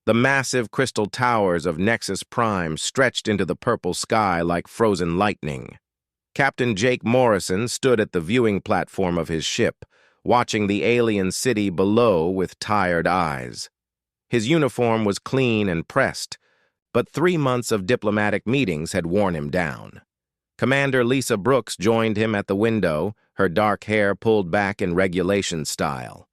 The massive crystal towers of Nexus Prime stretched into the purple sky like frozen lightning. Captain Jake Morrison stood at the viewing platform of his ship, watching the alien city below with tired eyes. His uniform was clean and pressed, but 3 months of diplomatic meetings had worn him down. Commander Lisa Brooks joined him at the window, her dark hair pulled back in regulation style.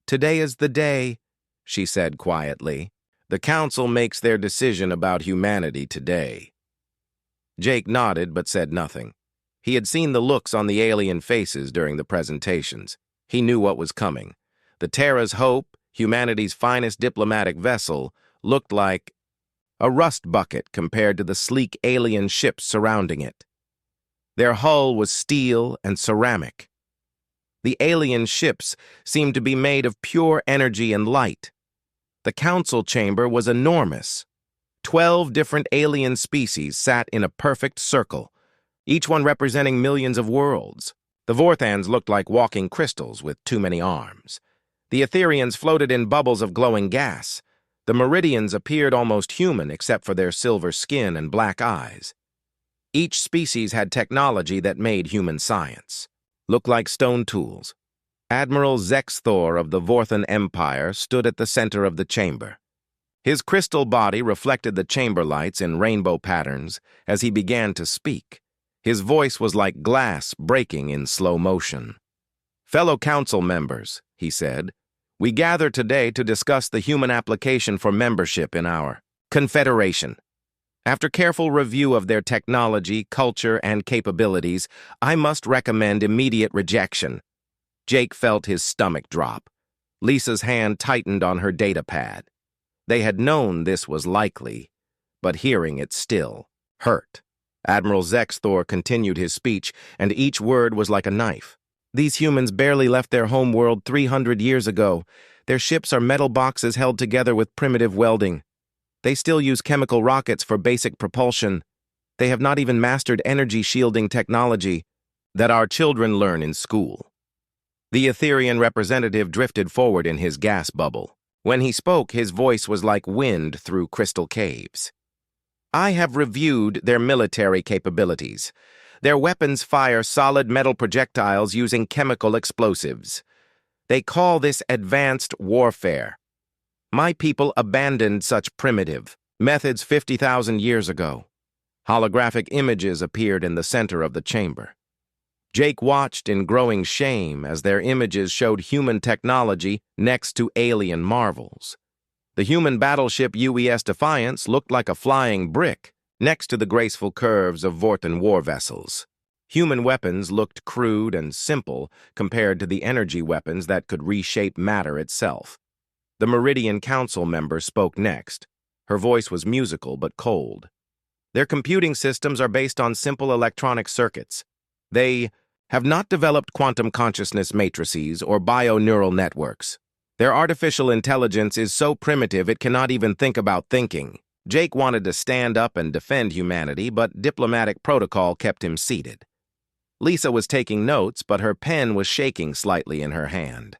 "Today is the day," she said quietly. "The Council makes their decision about humanity today." Jake nodded but said nothing. He had seen the looks on the alien faces during the presentations. He knew what was coming. The Terra's Hope, humanity's finest diplomatic vessel, looked like a rust bucket compared to the sleek alien ships surrounding it. Their hull was steel and ceramic. The alien ships seemed to be made of pure energy and light. The council chamber was enormous. 12 different alien species sat in a perfect circle, each one representing millions of worlds. The Vorthans looked like walking crystals with too many arms. The Etherians floated in bubbles of glowing gas. The Meridians appeared almost human except for their silver skin and black eyes. Each species had technology that made human science look like stone tools. Admiral Zexthor of the Vorthan Empire stood at the center of the chamber. His crystal body reflected the chamber lights in rainbow patterns as he began to speak. His voice was like glass breaking in slow motion. "Fellow council members," he said, "we gather today to discuss the human application for membership in our Confederation. After careful review of their technology, culture, and capabilities, I must recommend immediate rejection." Jake felt his stomach drop. Lisa's hand tightened on her data pad. They had known this was likely, but hearing it still hurt. Admiral Zexthor continued his speech, and each word was like a knife. "These humans barely left their home world 300 years ago. Their ships are metal boxes held together with primitive welding. They still use chemical rockets for basic propulsion. They have not even mastered energy shielding technology that our children learn in school." The Etherian representative drifted forward in his gas bubble. When he spoke, his voice was like wind through crystal caves. "I have reviewed their military capabilities. Their weapons fire solid metal projectiles using chemical explosives. They call this advanced warfare. My people abandoned such primitive methods 50,000 years ago." Holographic images appeared in the center of the chamber. Jake watched in growing shame as their images showed human technology next to alien marvels. The human battleship UES Defiance looked like a flying brick next to the graceful curves of Vorthan war vessels. Human weapons looked crude and simple compared to the energy weapons that could reshape matter itself. The Meridian Council member spoke next. Her voice was musical but cold. "Their computing systems are based on simple electronic circuits. They have not developed quantum consciousness matrices or bio-neural networks. Their artificial intelligence is so primitive it cannot even think about thinking." Jake wanted to stand up and defend humanity, but diplomatic protocol kept him seated. Lisa was taking notes, but her pen was shaking slightly in her hand.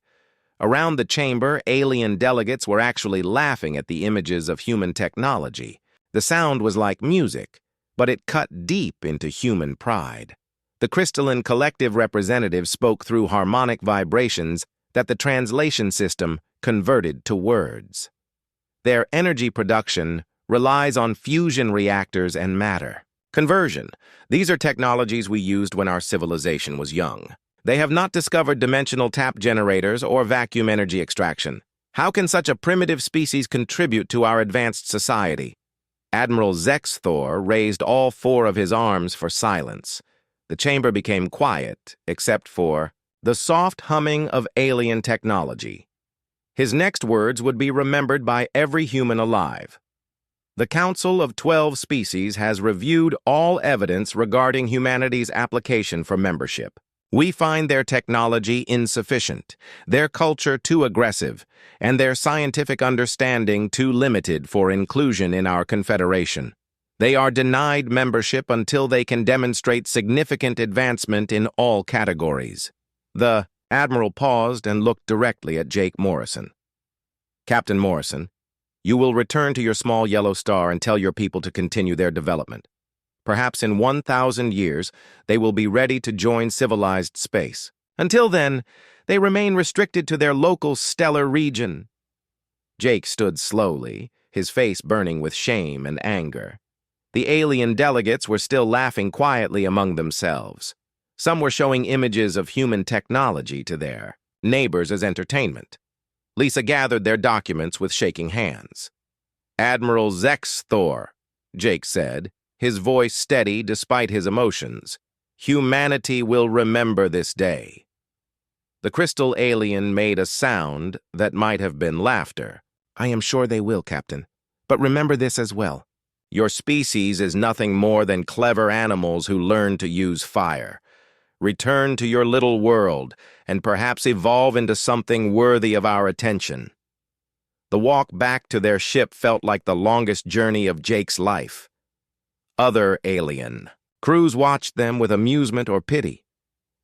Around the chamber, alien delegates were actually laughing at the images of human technology. The sound was like music, but it cut deep into human pride. The crystalline collective representative spoke through harmonic vibrations that the translation system converted to words. Their energy production relies on fusion reactors and matter. Conversion. These are technologies we used when our civilization was young. They have not discovered dimensional tap generators or vacuum energy extraction. How can such a primitive species contribute to our advanced society? Admiral Zexthor raised all 4 of his arms for silence. The chamber became quiet, except for the soft humming of alien technology. His next words would be remembered by every human alive. "The Council of 12 Species has reviewed all evidence regarding humanity's application for membership. We find their technology insufficient, their culture too aggressive, and their scientific understanding too limited for inclusion in our confederation. They are denied membership until they can demonstrate significant advancement in all categories." The Admiral paused and looked directly at Jake Morrison. "Captain Morrison, You will return to your small yellow star and tell your people to continue their development. Perhaps in 1,000 years, they will be ready to join civilized space. Until then, they remain restricted to their local stellar region. Jake stood slowly, his face burning with shame and anger. The alien delegates were still laughing quietly among themselves. Some were showing images of human technology to their neighbors as entertainment. Lisa gathered their documents with shaking hands. "Admiral Zex Thor," Jake said, his voice steady despite his emotions. "Humanity will remember this day." The crystal alien made a sound that might have been laughter. "I am sure they will, Captain. But remember this as well. Your species is nothing more than clever animals who learn to use fire. Return to your little world, and perhaps evolve into something worthy of our attention." The walk back to their ship felt like the longest journey of Jake's life. Other alien. Crews watched them with amusement or pity.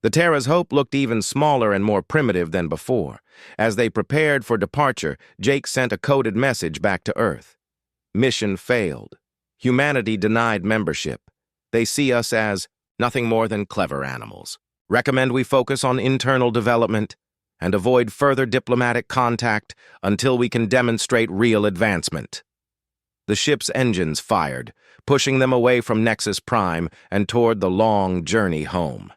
The Terra's Hope looked even smaller and more primitive than before. As they prepared for departure, Jake sent a coded message back to Earth. "Mission failed. Humanity denied membership. They see us as nothing more than clever animals. Recommend we focus on internal development and avoid further diplomatic contact until we can demonstrate real advancement." The ship's engines fired, pushing them away from Nexus Prime and toward the long journey home.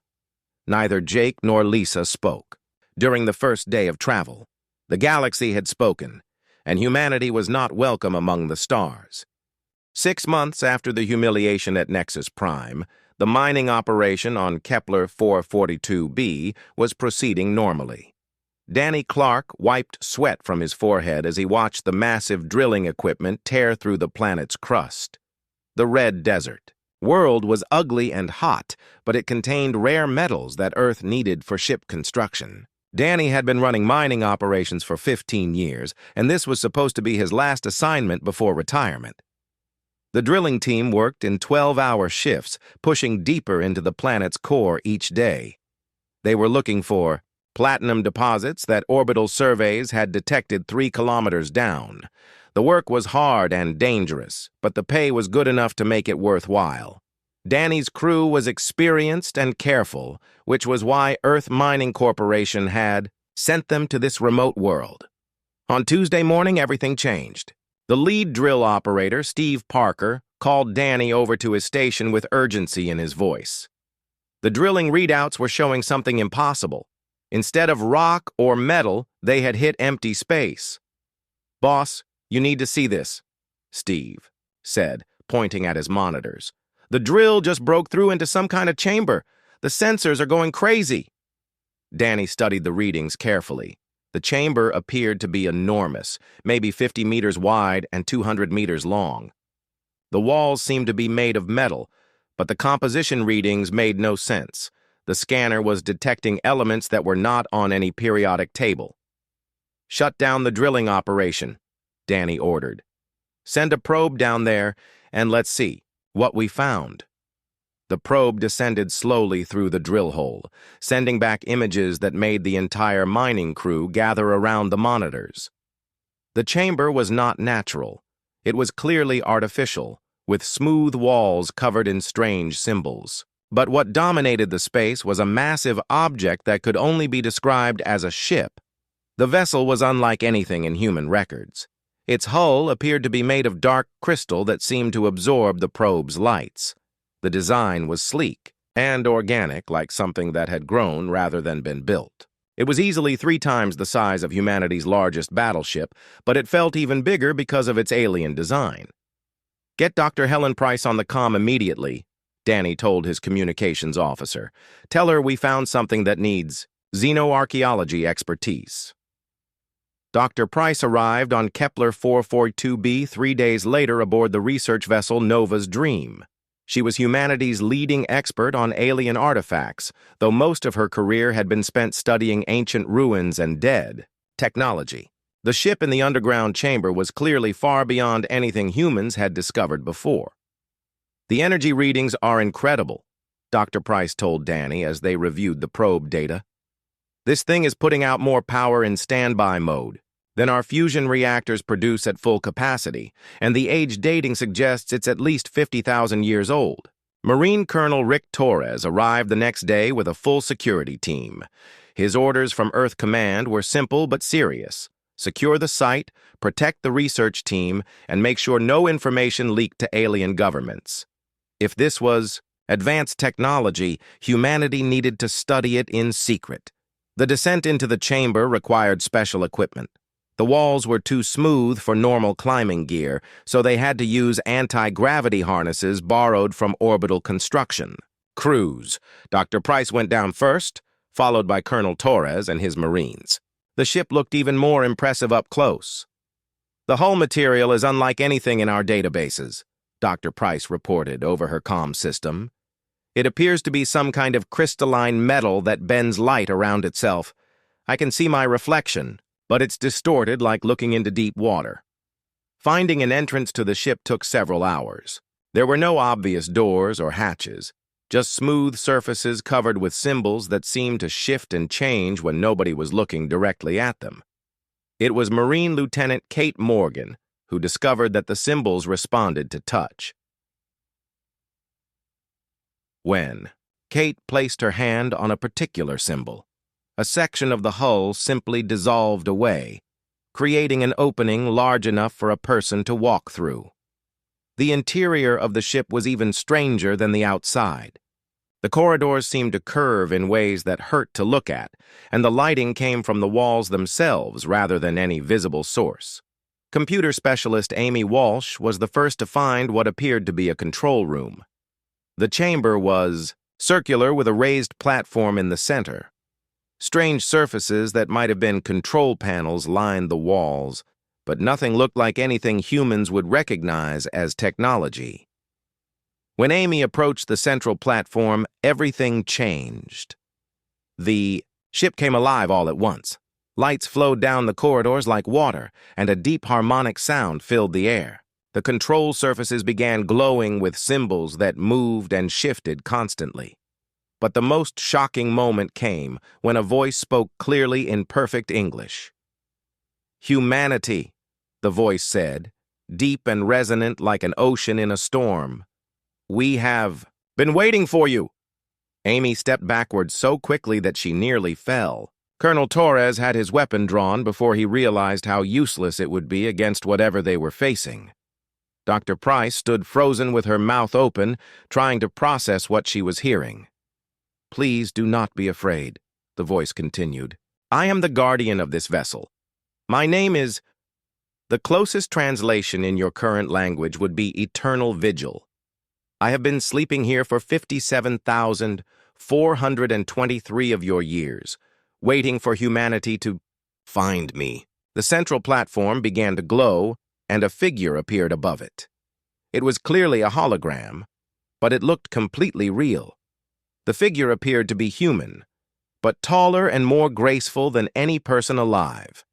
Neither Jake nor Lisa spoke. During the first day of travel, the galaxy had spoken, and humanity was not welcome among the stars. 6 months after the humiliation at Nexus Prime, the mining operation on Kepler 442b was proceeding normally. Danny Clark wiped sweat from his forehead as he watched the massive drilling equipment tear through the planet's crust. The red desert. World was ugly and hot, but it contained rare metals that Earth needed for ship construction. Danny had been running mining operations for 15 years, and this was supposed to be his last assignment before retirement. The drilling team worked in 12-hour shifts, pushing deeper into the planet's core each day. They were looking for platinum deposits that orbital surveys had detected 3 kilometers down. The work was hard and dangerous, but the pay was good enough to make it worthwhile. Danny's crew was experienced and careful, which was why Earth Mining Corporation had sent them to this remote world. On Tuesday morning, everything changed. The lead drill operator, Steve Parker, called Danny over to his station with urgency in his voice. The drilling readouts were showing something impossible. Instead of rock or metal, they had hit empty space. "Boss, you need to see this," Steve said, pointing at his monitors. "The drill just broke through into some kind of chamber. The sensors are going crazy." Danny studied the readings carefully. The chamber appeared to be enormous, maybe 50 meters wide and 200 meters long. The walls seemed to be made of metal, but the composition readings made no sense. The scanner was detecting elements that were not on any periodic table. "Shut down the drilling operation," Danny ordered. "Send a probe down there, and let's see what we found." The probe descended slowly through the drill hole, sending back images that made the entire mining crew gather around the monitors. The chamber was not natural. It was clearly artificial, with smooth walls covered in strange symbols. But what dominated the space was a massive object that could only be described as a ship. The vessel was unlike anything in human records. Its hull appeared to be made of dark crystal that seemed to absorb the probe's lights. The design was sleek and organic, like something that had grown rather than been built. It was easily 3 times the size of humanity's largest battleship, but it felt even bigger because of its alien design. "Get Dr. Helen Price on the comm immediately," Danny told his communications officer. "Tell her we found something that needs xenoarchaeology expertise." Dr. Price arrived on Kepler 442b 3 days later aboard the research vessel Nova's Dream. She was humanity's leading expert on alien artifacts, though most of her career had been spent studying ancient ruins and dead technology. The ship in the underground chamber was clearly far beyond anything humans had discovered before. "The energy readings are incredible," Dr. Price told Danny as they reviewed the probe data. "This thing is putting out more power in standby mode. Then our fusion reactors produce at full capacity, and the age dating suggests it's at least 50,000 years old. Marine Colonel Rick Torres arrived the next day with a full security team. His orders from Earth Command were simple but serious. Secure the site, protect the research team, and make sure no information leaked to alien governments. If this was advanced technology, humanity needed to study it in secret. The descent into the chamber required special equipment. The walls were too smooth for normal climbing gear, so they had to use anti-gravity harnesses borrowed from orbital construction. Crews. Dr. Price went down first, followed by Colonel Torres and his Marines. The ship looked even more impressive up close. "The hull material is unlike anything in our databases," Dr. Price reported over her comm system. "It appears to be some kind of crystalline metal that bends light around itself. I can see my reflection, but it's distorted like looking into deep water." Finding an entrance to the ship took several hours. There were no obvious doors or hatches, just smooth surfaces covered with symbols that seemed to shift and change when nobody was looking directly at them. It was Marine Lieutenant Kate Morgan who discovered that the symbols responded to touch. When Kate placed her hand on a particular symbol, a section of the hull simply dissolved away, creating an opening large enough for a person to walk through. The interior of the ship was even stranger than the outside. The corridors seemed to curve in ways that hurt to look at, and the lighting came from the walls themselves rather than any visible source. Computer specialist Amy Walsh was the first to find what appeared to be a control room. The chamber was circular with a raised platform in the center. Strange surfaces that might have been control panels lined the walls, but nothing looked like anything humans would recognize as technology. When Amy approached the central platform, everything changed. The ship came alive all at once. Lights flowed down the corridors like water, and a deep harmonic sound filled the air. The control surfaces began glowing with symbols that moved and shifted constantly. But the most shocking moment came when a voice spoke clearly in perfect English. "Humanity," the voice said, deep and resonant like an ocean in a storm. "We have been waiting for you." Amy stepped backward so quickly that she nearly fell. Colonel Torres had his weapon drawn before he realized how useless it would be against whatever they were facing. Dr. Price stood frozen with her mouth open, trying to process what she was hearing. "Please do not be afraid," the voice continued. "I am the guardian of this vessel. My name is—" The closest translation in your current language would be Eternal Vigil. "I have been sleeping here for 57,423 of your years, waiting for humanity to find me." The central platform began to glow, and a figure appeared above it. It was clearly a hologram, but it looked completely real. The figure appeared to be human, but taller and more graceful than any person alive.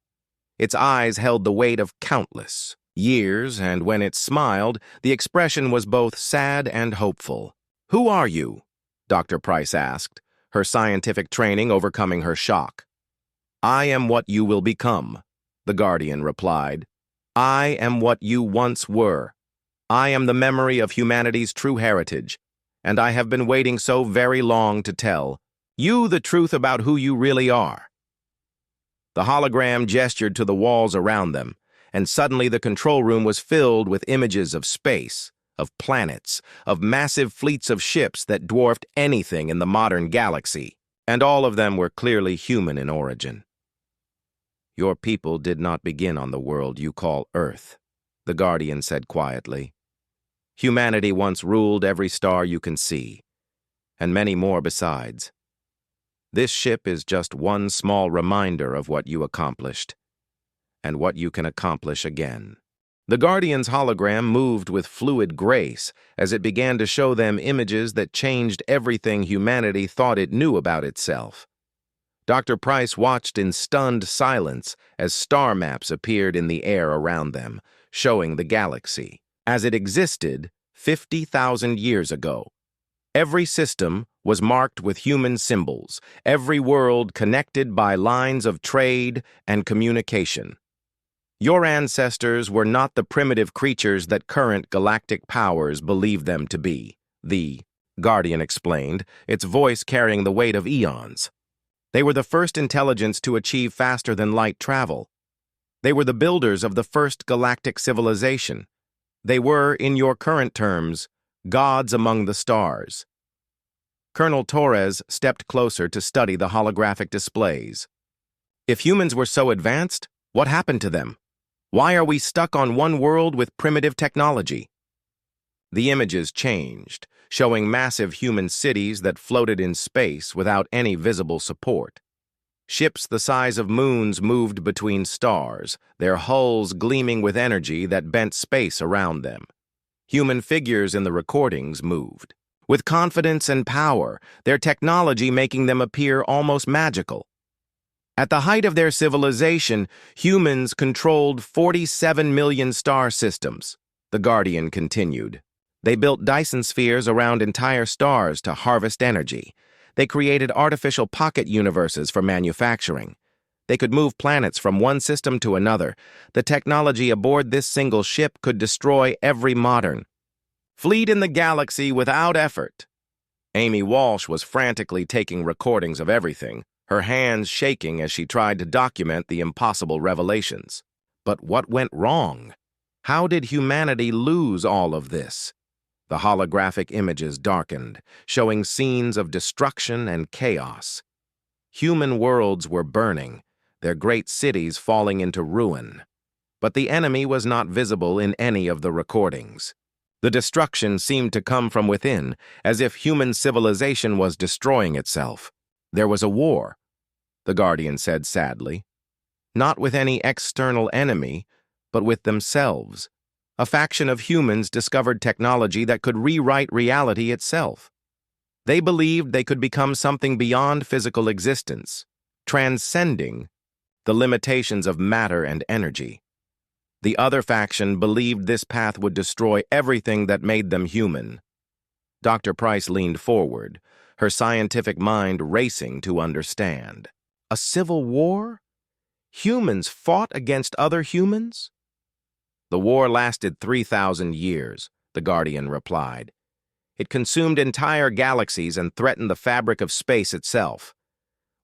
Its eyes held the weight of countless years, and when it smiled, the expression was both sad and hopeful. "Who are you?" Dr. Price asked, her scientific training overcoming her shock. "I am what you will become," the Guardian replied. "I am what you once were. I am the memory of humanity's true heritage, and I have been waiting so very long to tell you the truth about who you really are." The hologram gestured to the walls around them, and suddenly the control room was filled with images of space, of planets, of massive fleets of ships that dwarfed anything in the modern galaxy, and all of them were clearly human in origin. "Your people did not begin on the world you call Earth," the Guardian said quietly. "Humanity once ruled every star you can see, and many more besides. This ship is just one small reminder of what you accomplished, and what you can accomplish again." The Guardian's hologram moved with fluid grace as it began to show them images that changed everything humanity thought it knew about itself. Dr. Price watched in stunned silence as star maps appeared in the air around them, showing the galaxy as it existed 50,000 years ago. Every system was marked with human symbols, every world connected by lines of trade and communication. Your ancestors were not the primitive creatures that current galactic powers believe them to be, the Guardian explained, its voice carrying the weight of eons. They were the first intelligence to achieve faster-than-light travel. They were the builders of the first galactic civilization. They were, in your current terms, gods among the stars. Colonel Torres stepped closer to study the holographic displays. If humans were so advanced, what happened to them? Why are we stuck on one world with primitive technology? The images changed, showing massive human cities that floated in space without any visible support. Ships the size of moons moved between stars, their hulls gleaming with energy that bent space around them. Human figures in the recordings moved, with confidence and power, their technology making them appear almost magical. At the height of their civilization, humans controlled 47 million star systems, the Guardian continued. They built Dyson spheres around entire stars to harvest energy. They created artificial pocket universes for manufacturing. They could move planets from one system to another. The technology aboard this single ship could destroy every modern fleet in the galaxy without effort. Amy Walsh was frantically taking recordings of everything, her hands shaking as she tried to document the impossible revelations. But what went wrong? How did humanity lose all of this? The holographic images darkened, showing scenes of destruction and chaos. Human worlds were burning, their great cities falling into ruin. But the enemy was not visible in any of the recordings. The destruction seemed to come from within, as if human civilization was destroying itself. There was a war, the Guardian said sadly. Not with any external enemy, but with themselves. A faction of humans discovered technology that could rewrite reality itself. They believed they could become something beyond physical existence, transcending the limitations of matter and energy. The other faction believed this path would destroy everything that made them human. Dr. Price leaned forward, her scientific mind racing to understand. A civil war? Humans fought against other humans? The war lasted 3,000 years, the Guardian replied. It consumed entire galaxies and threatened the fabric of space itself.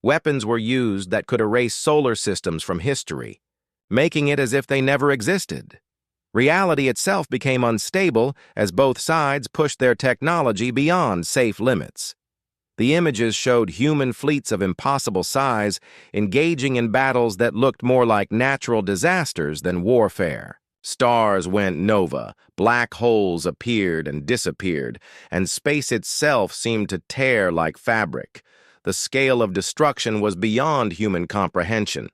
Weapons were used that could erase solar systems from history, making it as if they never existed. Reality itself became unstable as both sides pushed their technology beyond safe limits. The images showed human fleets of impossible size engaging in battles that looked more like natural disasters than warfare. Stars went nova, black holes appeared and disappeared, and space itself seemed to tear like fabric. The scale of destruction was beyond human comprehension.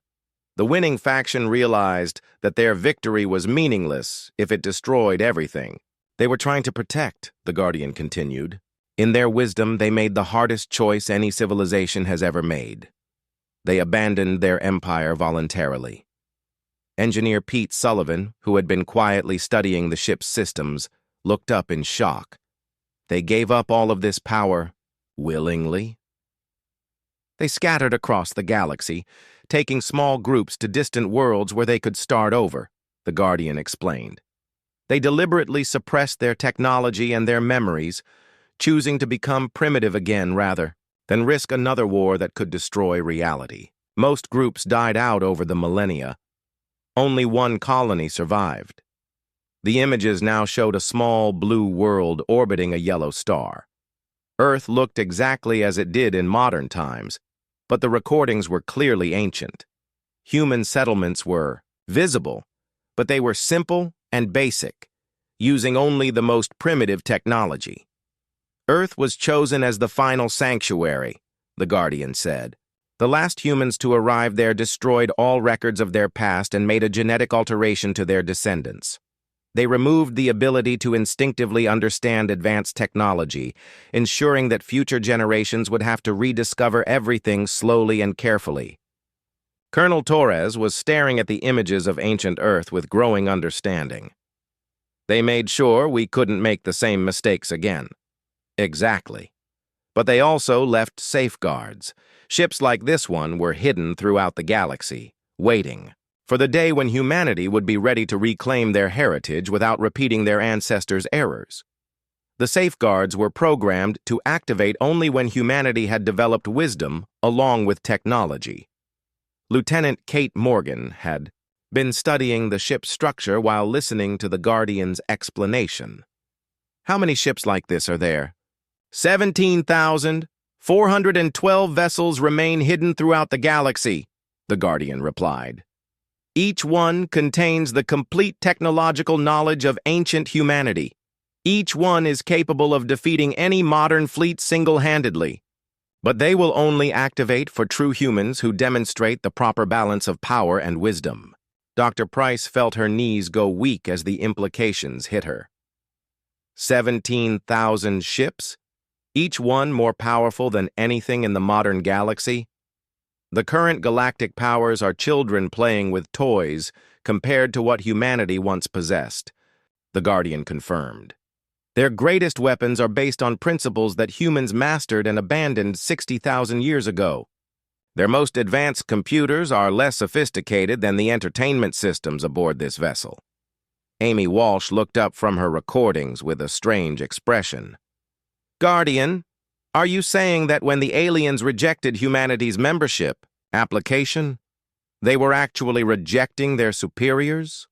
The winning faction realized that their victory was meaningless if it destroyed everything. They were trying to protect, the Guardian continued. In their wisdom, they made the hardest choice any civilization has ever made. They abandoned their empire voluntarily. Engineer Pete Sullivan, who had been quietly studying the ship's systems, looked up in shock. They gave up all of this power willingly? They scattered across the galaxy, taking small groups to distant worlds where they could start over, the Guardian explained. They deliberately suppressed their technology and their memories, choosing to become primitive again rather than risk another war that could destroy reality. Most groups died out over the millennia. Only one colony survived. The images now showed a small blue world orbiting a yellow star. Earth looked exactly as it did in modern times, but the recordings were clearly ancient. Human settlements were visible, but they were simple and basic, using only the most primitive technology. Earth was chosen as the final sanctuary, the Guardian said. The last humans to arrive there destroyed all records of their past and made a genetic alteration to their descendants. They removed the ability to instinctively understand advanced technology, ensuring that future generations would have to rediscover everything slowly and carefully. Colonel Torres was staring at the images of ancient Earth with growing understanding. They made sure we couldn't make the same mistakes again. Exactly. But they also left safeguards. Ships like this one were hidden throughout the galaxy, waiting for the day when humanity would be ready to reclaim their heritage without repeating their ancestors' errors. The safeguards were programmed to activate only when humanity had developed wisdom along with technology. Lieutenant Kate Morgan had been studying the ship's structure while listening to the Guardian's explanation. "How many ships like this are there?" 17,412 vessels remain hidden throughout the galaxy, the Guardian replied. Each one contains the complete technological knowledge of ancient humanity. Each one is capable of defeating any modern fleet single-handedly. But they will only activate for true humans who demonstrate the proper balance of power and wisdom. Dr. Price felt her knees go weak as the implications hit her. 17,000 ships? Each one more powerful than anything in the modern galaxy? The current galactic powers are children playing with toys compared to what humanity once possessed, the Guardian confirmed. Their greatest weapons are based on principles that humans mastered and abandoned 60,000 years ago. Their most advanced computers are less sophisticated than the entertainment systems aboard this vessel. Amy Walsh looked up from her recordings with a strange expression. "Guardian, are you saying that when the aliens rejected humanity's membership application, they were actually rejecting their superiors?"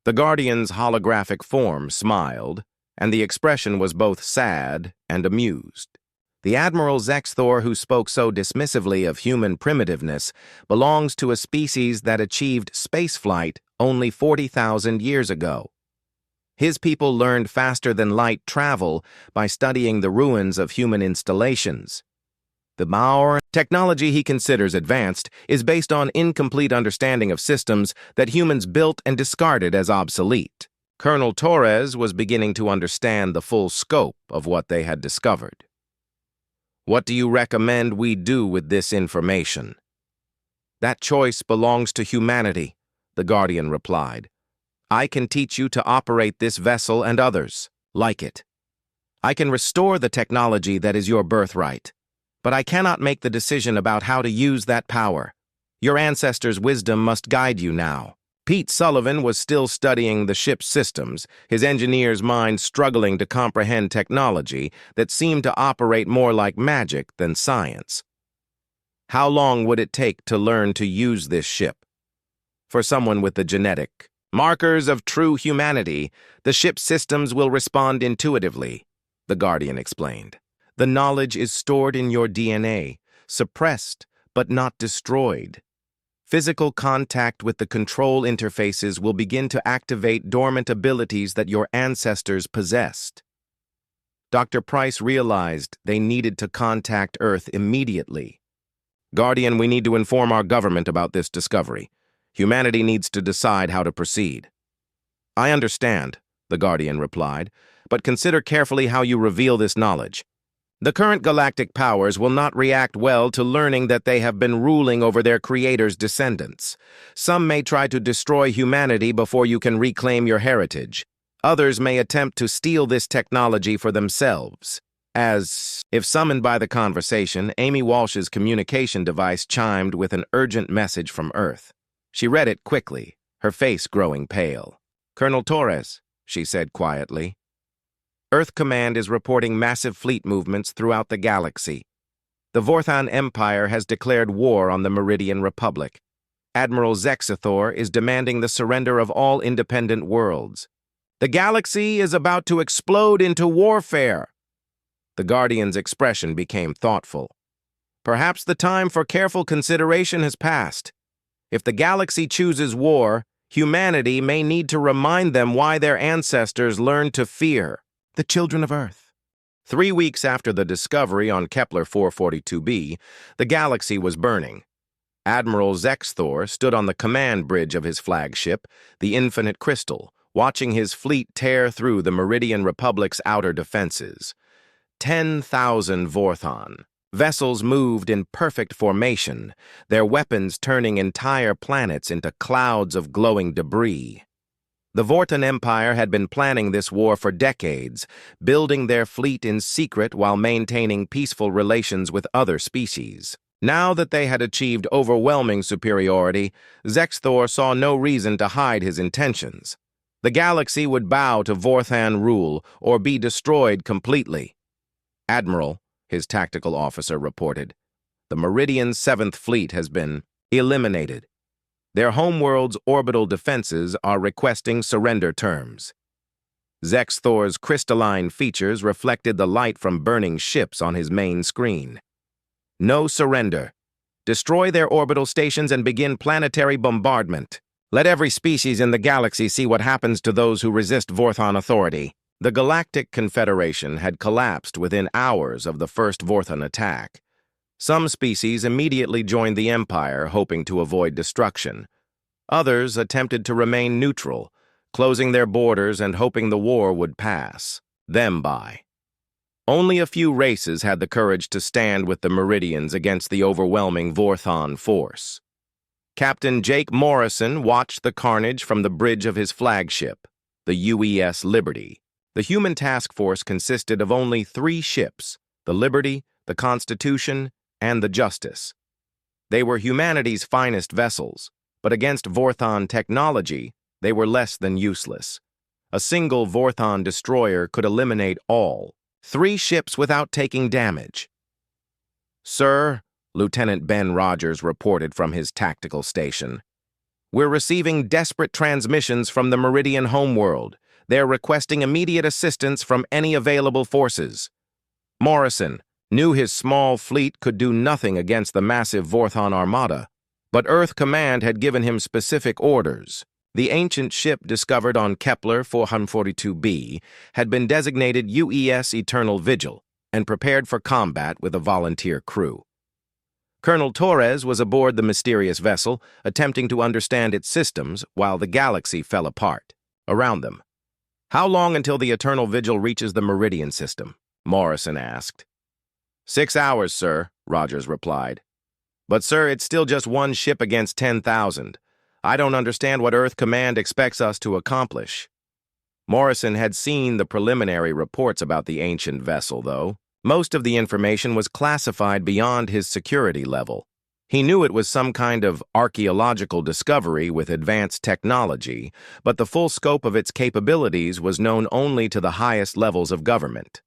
The Guardian's holographic form smiled, and the expression was both sad and amused. The Admiral Zexthor, who spoke so dismissively of human primitiveness, belongs to a species that achieved spaceflight only 40,000 years ago. His people learned faster than light travel by studying the ruins of human installations. The Maor technology he considers advanced is based on incomplete understanding of systems that humans built and discarded as obsolete. Colonel Torres was beginning to understand the full scope of what they had discovered. "What do you recommend we do with this information?" "That choice belongs to humanity," the Guardian replied. "I can teach you to operate this vessel and others like it. I can restore the technology that is your birthright, but I cannot make the decision about how to use that power. Your ancestors' wisdom must guide you now." Pete Sullivan was still studying the ship's systems, his engineer's mind struggling to comprehend technology that seemed to operate more like magic than science. How long would it take to learn to use this ship? For someone with the genetic markers of true humanity, the ship's systems will respond intuitively, the Guardian explained. The knowledge is stored in your DNA, suppressed but not destroyed. Physical contact with the control interfaces will begin to activate dormant abilities that your ancestors possessed. Dr. Price realized they needed to contact Earth immediately. "Guardian, we need to inform our government about this discovery. Humanity needs to decide how to proceed." "I understand," the Guardian replied, "but consider carefully how you reveal this knowledge. The current galactic powers will not react well to learning that they have been ruling over their creator's descendants. Some may try to destroy humanity before you can reclaim your heritage. Others may attempt to steal this technology for themselves." As if summoned by the conversation, Amy Walsh's communication device chimed with an urgent message from Earth. She read it quickly, her face growing pale. "Colonel Torres," she said quietly. "Earth Command is reporting massive fleet movements throughout the galaxy. The Vorthan Empire has declared war on the Meridian Republic. Admiral Zexithor is demanding the surrender of all independent worlds. The galaxy is about to explode into warfare." The Guardian's expression became thoughtful. "Perhaps the time for careful consideration has passed. If the galaxy chooses war, humanity may need to remind them why their ancestors learned to fear the children of Earth." 3 weeks after the discovery on Kepler 442b, the galaxy was burning. Admiral Zexthor stood on the command bridge of his flagship, the Infinite Crystal, watching his fleet tear through the Meridian Republic's outer defenses. 10,000 Vorthan. Vessels moved in perfect formation, their weapons turning entire planets into clouds of glowing debris. The Vortan Empire had been planning this war for decades, building their fleet in secret while maintaining peaceful relations with other species. Now that they had achieved overwhelming superiority, Zexthor saw no reason to hide his intentions. The galaxy would bow to Vorthan rule or be destroyed completely. "Admiral," his tactical officer reported, "the Meridian 7th Fleet has been eliminated. Their homeworld's orbital defenses are requesting surrender terms." Zexthor's crystalline features reflected the light from burning ships on his main screen. "No surrender. Destroy their orbital stations and begin planetary bombardment. Let every species in the galaxy see what happens to those who resist Vorthan authority." The Galactic Confederation had collapsed within hours of the first Vorthan attack. Some species immediately joined the Empire, hoping to avoid destruction. Others attempted to remain neutral, closing their borders and hoping the war would pass them by. Only a few races had the courage to stand with the Meridians against the overwhelming Vorthan force. Captain Jake Morrison watched the carnage from the bridge of his flagship, the UES Liberty. The human task force consisted of only 3 ships, the Liberty, the Constitution, and the Justice. They were humanity's finest vessels, but against Vorthan technology, they were less than useless. A single Vorthan destroyer could eliminate all 3 ships without taking damage. "Sir," Lieutenant Ben Rogers reported from his tactical station, "we're receiving desperate transmissions from the Meridian homeworld. They're requesting immediate assistance from any available forces." Morrison knew his small fleet could do nothing against the massive Vorthan armada, but Earth Command had given him specific orders. The ancient ship discovered on Kepler 442b had been designated UES Eternal Vigil and prepared for combat with a volunteer crew. Colonel Torres was aboard the mysterious vessel, attempting to understand its systems while the galaxy fell apart around them. "How long until the Eternal Vigil reaches the Meridian system?" Morrison asked. 6 hours, sir," Rogers replied. "But, sir, it's still just one ship against 10,000. I don't understand what Earth Command expects us to accomplish." Morrison had seen the preliminary reports about the ancient vessel, though. Most of the information was classified beyond his security level. He knew it was some kind of archaeological discovery with advanced technology, but the full scope of its capabilities was known only to the highest levels of government.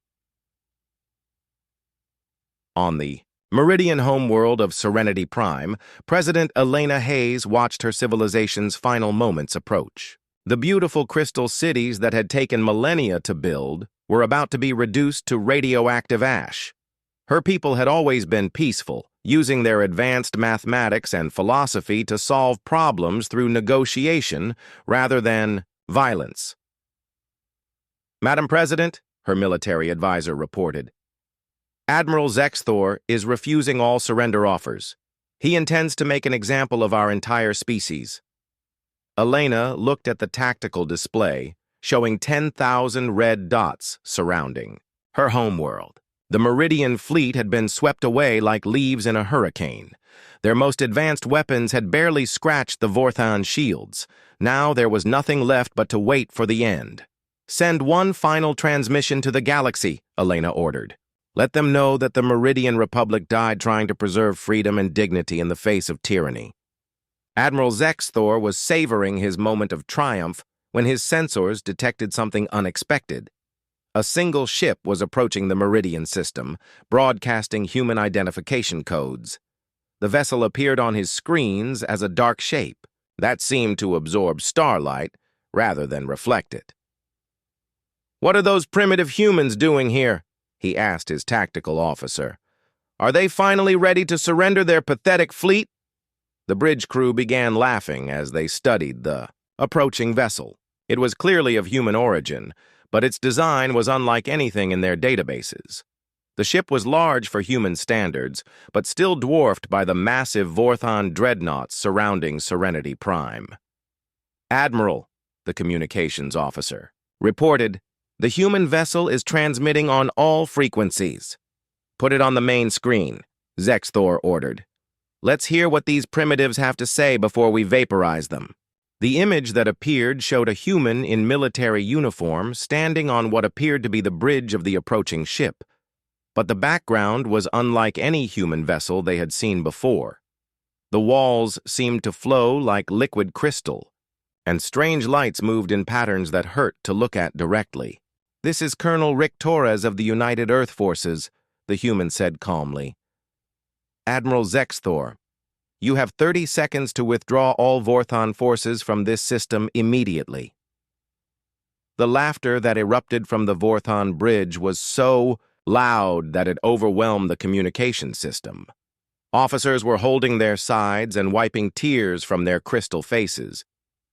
On the Meridian homeworld of Serenity Prime, President Elena Hayes watched her civilization's final moments approach. The beautiful crystal cities that had taken millennia to build were about to be reduced to radioactive ash. Her people had always been peaceful, using their advanced mathematics and philosophy to solve problems through negotiation rather than violence. "Madam President," her military advisor reported, "Admiral Zexthor is refusing all surrender offers. He intends to make an example of our entire species." Elena looked at the tactical display, showing 10,000 red dots surrounding her homeworld. The Meridian fleet had been swept away like leaves in a hurricane. Their most advanced weapons had barely scratched the Vorthan shields. Now there was nothing left but to wait for the end. "Send one final transmission to the galaxy," Elena ordered. "Let them know that the Meridian Republic died trying to preserve freedom and dignity in the face of tyranny." Admiral Zexthor was savoring his moment of triumph when his sensors detected something unexpected. A single ship was approaching the Meridian system, broadcasting human identification codes. The vessel appeared on his screens as a dark shape that seemed to absorb starlight rather than reflect it. "What are those primitive humans doing here?" he asked his tactical officer. "Are they finally ready to surrender their pathetic fleet?" The bridge crew began laughing as they studied the approaching vessel. It was clearly of human origin, but its design was unlike anything in their databases. The ship was large for human standards, but still dwarfed by the massive Vorthan dreadnoughts surrounding Serenity Prime. "Admiral," the communications officer reported, "the human vessel is transmitting on all frequencies." "Put it on the main screen," Zexthor ordered. "Let's hear what these primitives have to say before we vaporize them." The image that appeared showed a human in military uniform standing on what appeared to be the bridge of the approaching ship. but the background was unlike any human vessel they had seen before. The walls seemed to flow like liquid crystal, and strange lights moved in patterns that hurt to look at directly. "This is Colonel Rick Torres of the United Earth Forces," the human said calmly. "Admiral Zexthor, you have 30 seconds to withdraw all Vorthon forces from this system immediately." The laughter that erupted from the Vorthon bridge was so loud that it overwhelmed the communication system. Officers were holding their sides and wiping tears from their crystal faces.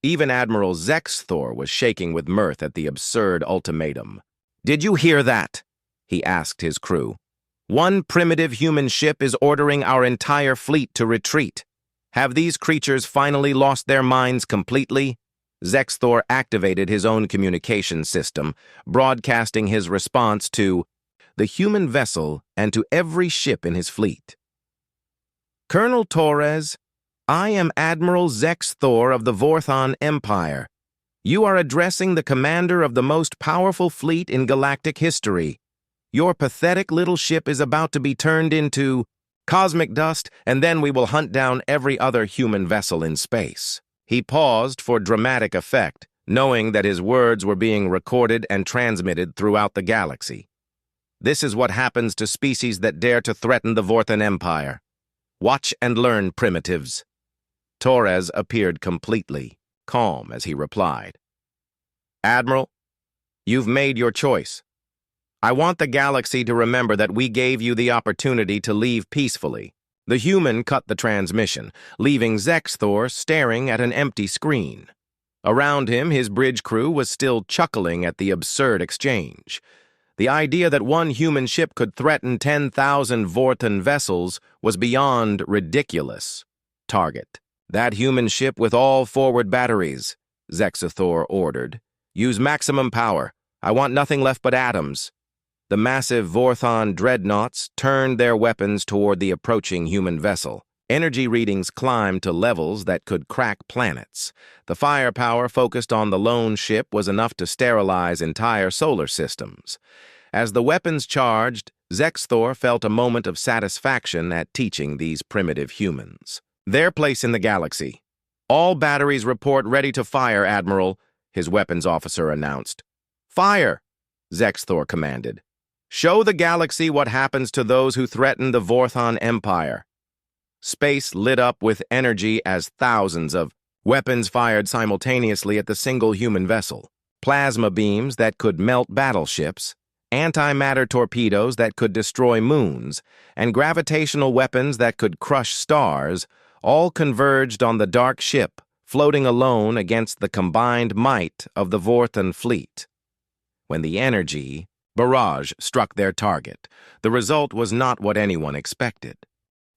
Even Admiral Zexthor was shaking with mirth at the absurd ultimatum. "Did you hear that?" he asked his crew. "One primitive human ship is ordering our entire fleet to retreat. Have these creatures finally lost their minds completely?" Zexthor activated his own communication system, broadcasting his response to the human vessel and to every ship in his fleet. "Colonel Torres, I am Admiral Zexthor of the Vorthon Empire. You are addressing the commander of the most powerful fleet in galactic history. Your pathetic little ship is about to be turned into cosmic dust, and then we will hunt down every other human vessel in space." He paused for dramatic effect, knowing that his words were being recorded and transmitted throughout the galaxy. "This is what happens to species that dare to threaten the Vorthon Empire. Watch and learn, primitives." Torres appeared completely calm as he replied. "Admiral, you've made your choice. I want the galaxy to remember that we gave you the opportunity to leave peacefully." The human cut the transmission, leaving Zexthor staring at an empty screen. Around him, his bridge crew was still chuckling at the absurd exchange. The idea that one human ship could threaten 10,000 Vorthon vessels was beyond ridiculous. "Target that human ship with all forward batteries," Zexthor ordered. "Use maximum power. I want nothing left but atoms." The massive Vorthon dreadnoughts turned their weapons toward the approaching human vessel. Energy readings climbed to levels that could crack planets. The firepower focused on the lone ship was enough to sterilize entire solar systems. As the weapons charged, Zexthor felt a moment of satisfaction at teaching these primitive humans their place in the galaxy. "All batteries report ready to fire, Admiral," his weapons officer announced. "Fire!" Zexthor commanded. "Show the galaxy what happens to those who threaten the Vorthon Empire." Space lit up with energy as thousands of weapons fired simultaneously at the single human vessel. Plasma beams that could melt battleships, antimatter torpedoes that could destroy moons, and gravitational weapons that could crush stars all converged on the dark ship, floating alone against the combined might of the Vorthon fleet. When the energy barrage struck their target, the result was not what anyone expected.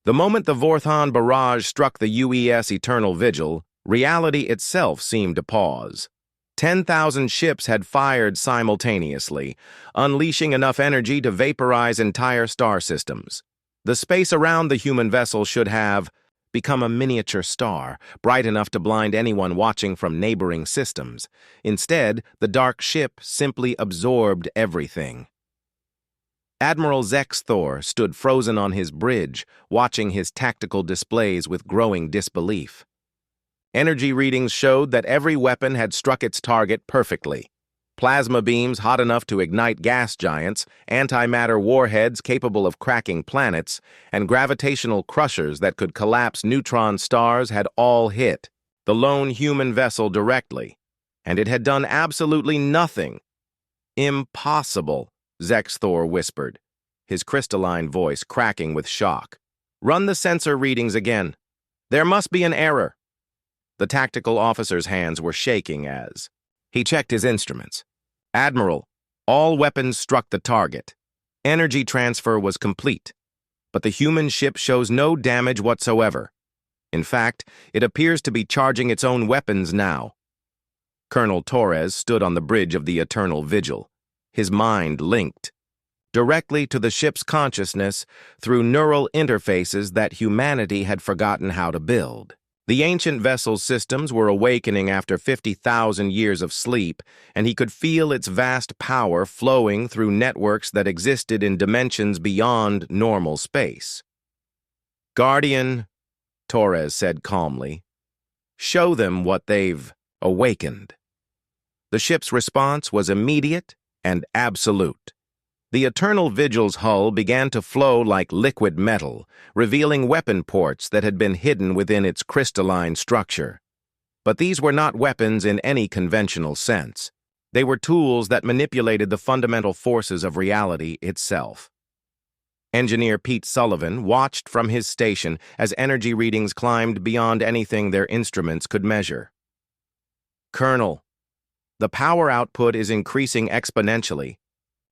The moment the Vorthon barrage struck the UES Eternal Vigil, reality itself seemed to pause. 10,000 ships had fired simultaneously, unleashing enough energy to vaporize entire star systems. The space around the human vessel should have become a miniature star, bright enough to blind anyone watching from neighboring systems. Instead, the dark ship simply absorbed everything. Admiral Zexthor stood frozen on his bridge, watching his tactical displays with growing disbelief. Energy readings showed that every weapon had struck its target perfectly. Plasma beams hot enough to ignite gas giants, antimatter warheads capable of cracking planets, and gravitational crushers that could collapse neutron stars had all hit the lone human vessel directly, and it had done absolutely nothing. "Impossible," Zexthor whispered, his crystalline voice cracking with shock. "Run the sensor readings again. There must be an error." The tactical officer's hands were shaking as he checked his instruments. "Admiral, all weapons struck the target. Energy transfer was complete, but the human ship shows no damage whatsoever. In fact, it appears to be charging its own weapons now." Colonel Torres stood on the bridge of the Eternal Vigil, his mind linked directly to the ship's consciousness through neural interfaces that humanity had forgotten how to build. The ancient vessel's systems were awakening after 50,000 years of sleep, and he could feel its vast power flowing through networks that existed in dimensions beyond normal space. "Guardian," Torres said calmly, "show them what they've awakened." The ship's response was immediate and absolute. The Eternal Vigil's hull began to flow like liquid metal, revealing weapon ports that had been hidden within its crystalline structure. But these were not weapons in any conventional sense. They were tools that manipulated the fundamental forces of reality itself. Engineer Pete Sullivan watched from his station as energy readings climbed beyond anything their instruments could measure. "Colonel, the power output is increasing exponentially.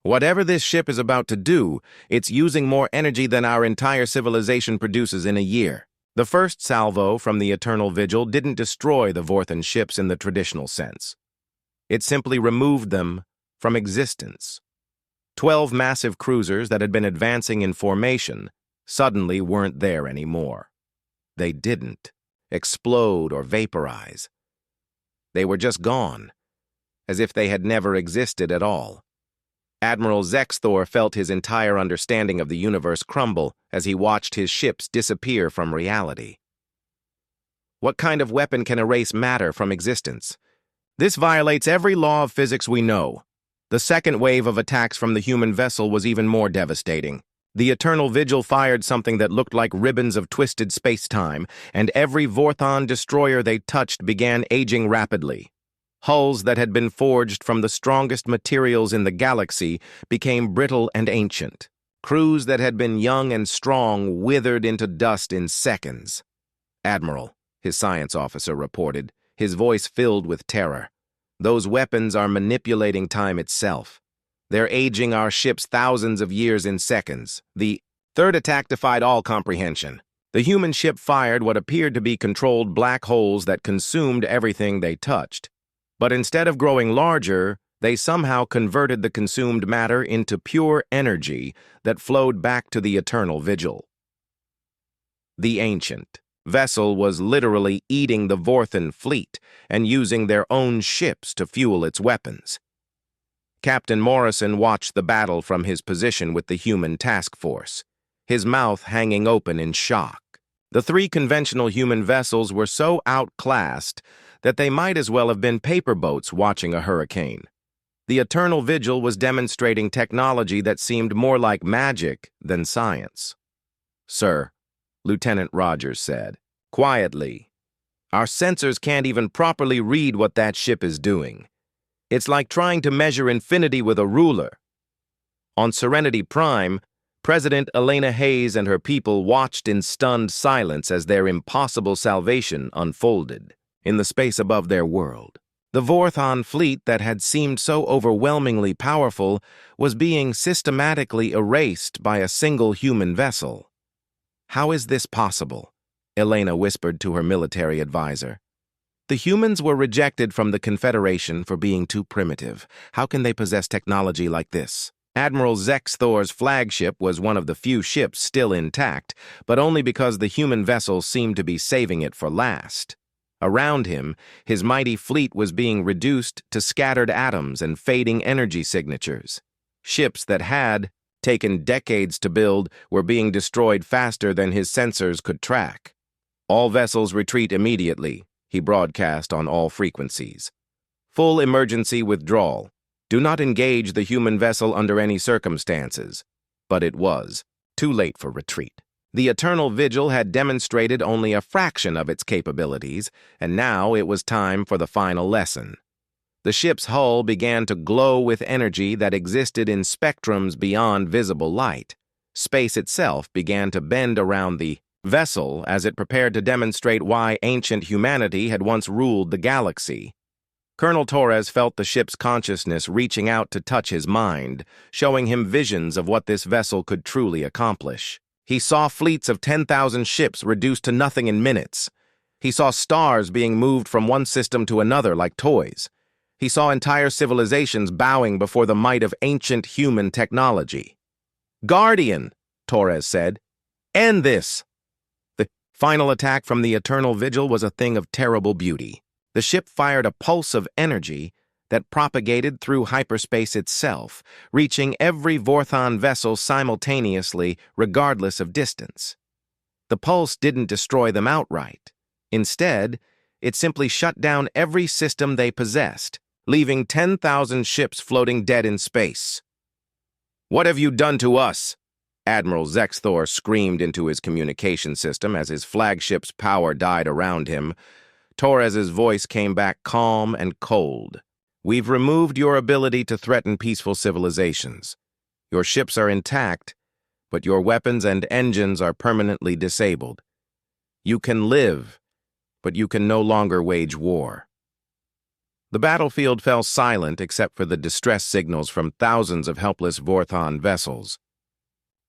Whatever this ship is about to do, it's using more energy than our entire civilization produces in a year." The first salvo from the Eternal Vigil didn't destroy the Vorthan ships in the traditional sense. It simply removed them from existence. 12 massive cruisers that had been advancing in formation suddenly weren't there anymore. They didn't explode or vaporize. They were just gone, as if they had never existed at all. Admiral Zexthor felt his entire understanding of the universe crumble as he watched his ships disappear from reality. What kind of weapon can erase matter from existence? This violates every law of physics we know. The second wave of attacks from the human vessel was even more devastating. The Eternal Vigil fired something that looked like ribbons of twisted space-time, and every Vorthon destroyer they touched began aging rapidly. Hulls that had been forged from the strongest materials in the galaxy became brittle and ancient. Crews that had been young and strong withered into dust in seconds. "Admiral," his science officer reported, his voice filled with terror, "those weapons are manipulating time itself. They're aging our ships thousands of years in seconds." The third attack defied all comprehension. The human ship fired what appeared to be controlled black holes that consumed everything they touched. But instead of growing larger, they somehow converted the consumed matter into pure energy that flowed back to the Eternal Vigil. The ancient vessel was literally eating the Vorthan fleet and using their own ships to fuel its weapons. Captain Morrison watched the battle from his position with the human task force, his mouth hanging open in shock. The three conventional human vessels were so outclassed that they might as well have been paper boats watching a hurricane. The Eternal Vigil was demonstrating technology that seemed more like magic than science. "Sir," Lieutenant Rogers said, quietly, "our sensors can't even properly read what that ship is doing. It's like trying to measure infinity with a ruler." On Serenity Prime, President Elena Hayes and her people watched in stunned silence as their impossible salvation unfolded. In the space above their world, the Vorthon fleet that had seemed so overwhelmingly powerful was being systematically erased by a single human vessel. "How is this possible?" Elena whispered to her military advisor. "The humans were rejected from the Confederation for being too primitive. How can they possess technology like this?" Admiral Zexthor's flagship was one of the few ships still intact, but only because the human vessel seemed to be saving it for last. Around him, his mighty fleet was being reduced to scattered atoms and fading energy signatures. Ships that had taken decades to build were being destroyed faster than his sensors could track. "All vessels retreat immediately," he broadcast on all frequencies. "Full emergency withdrawal. Do not engage the human vessel under any circumstances." But it was too late for retreat. The Eternal Vigil had demonstrated only a fraction of its capabilities, and now it was time for the final lesson. The ship's hull began to glow with energy that existed in spectrums beyond visible light. Space itself began to bend around the vessel as it prepared to demonstrate why ancient humanity had once ruled the galaxy. Colonel Torres felt the ship's consciousness reaching out to touch his mind, showing him visions of what this vessel could truly accomplish. He saw fleets of 10,000 ships reduced to nothing in minutes. He saw stars being moved from one system to another like toys. He saw entire civilizations bowing before the might of ancient human technology. "Guardian," Torres said, "end this." The Final attack from the Eternal Vigil was a thing of terrible beauty. The ship fired a pulse of energy that propagated through hyperspace itself, reaching every Vorthon vessel simultaneously, regardless of distance. The pulse didn't destroy them outright. Instead, it simply shut down every system they possessed, leaving 10,000 ships floating dead in space. "What have you done to us?" Admiral Zexthor screamed into his communication system as his flagship's power died around him. Torres's voice came back calm and cold. "We've removed your ability to threaten peaceful civilizations. Your ships are intact, but your weapons and engines are permanently disabled. You can live, but you can no longer wage war." The battlefield fell silent except for the distress signals from thousands of helpless Vorthon vessels.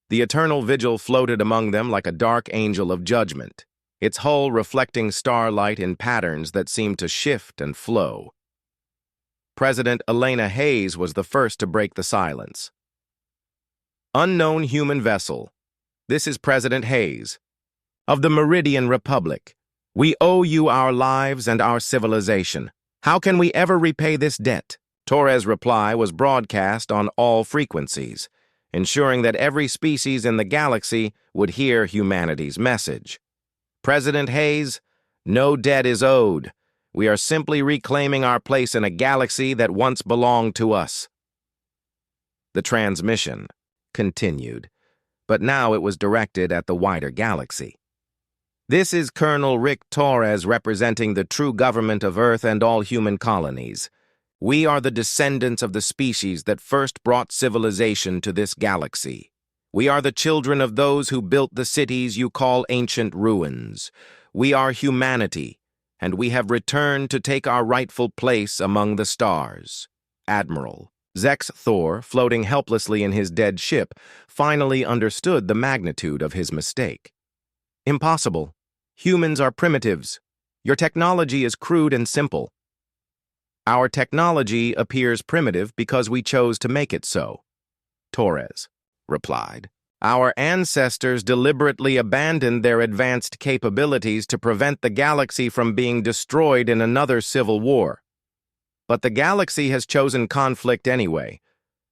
The Eternal Vigil floated among them like a dark angel of judgment, its hull reflecting starlight in patterns that seemed to shift and flow. President Elena Hayes was the first to break the silence. "Unknown human vessel, this is President Hayes. Of the Meridian Republic, we owe you our lives and our civilization. How can we ever repay this debt?" Torres' reply was broadcast on all frequencies, ensuring that every species in the galaxy would hear humanity's message. "President Hayes, no debt is owed. We are simply reclaiming our place in a galaxy that once belonged to us." The transmission continued, but now it was directed at the wider galaxy. "This is Colonel Rick Torres representing the true government of Earth and all human colonies. We are the descendants of the species that first brought civilization to this galaxy. We are the children of those who built the cities you call ancient ruins. We are humanity, and we have returned to take our rightful place among the stars." Admiral Zexthor, floating helplessly in his dead ship, finally understood the magnitude of his mistake. "Impossible. Humans are primitives. Your technology is crude and simple." "Our technology appears primitive because we chose to make it so," Torres replied. "Our ancestors deliberately abandoned their advanced capabilities to prevent the galaxy from being destroyed in another civil war. But the galaxy has chosen conflict anyway,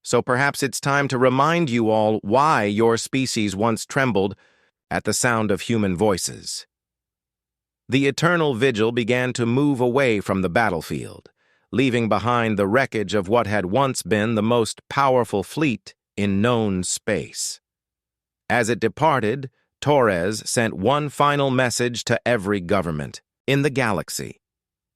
so perhaps it's time to remind you all why your species once trembled at the sound of human voices." The Eternal Vigil began to move away from the battlefield, leaving behind the wreckage of what had once been the most powerful fleet in known space. As it departed, Torres sent one final message to every government in the galaxy.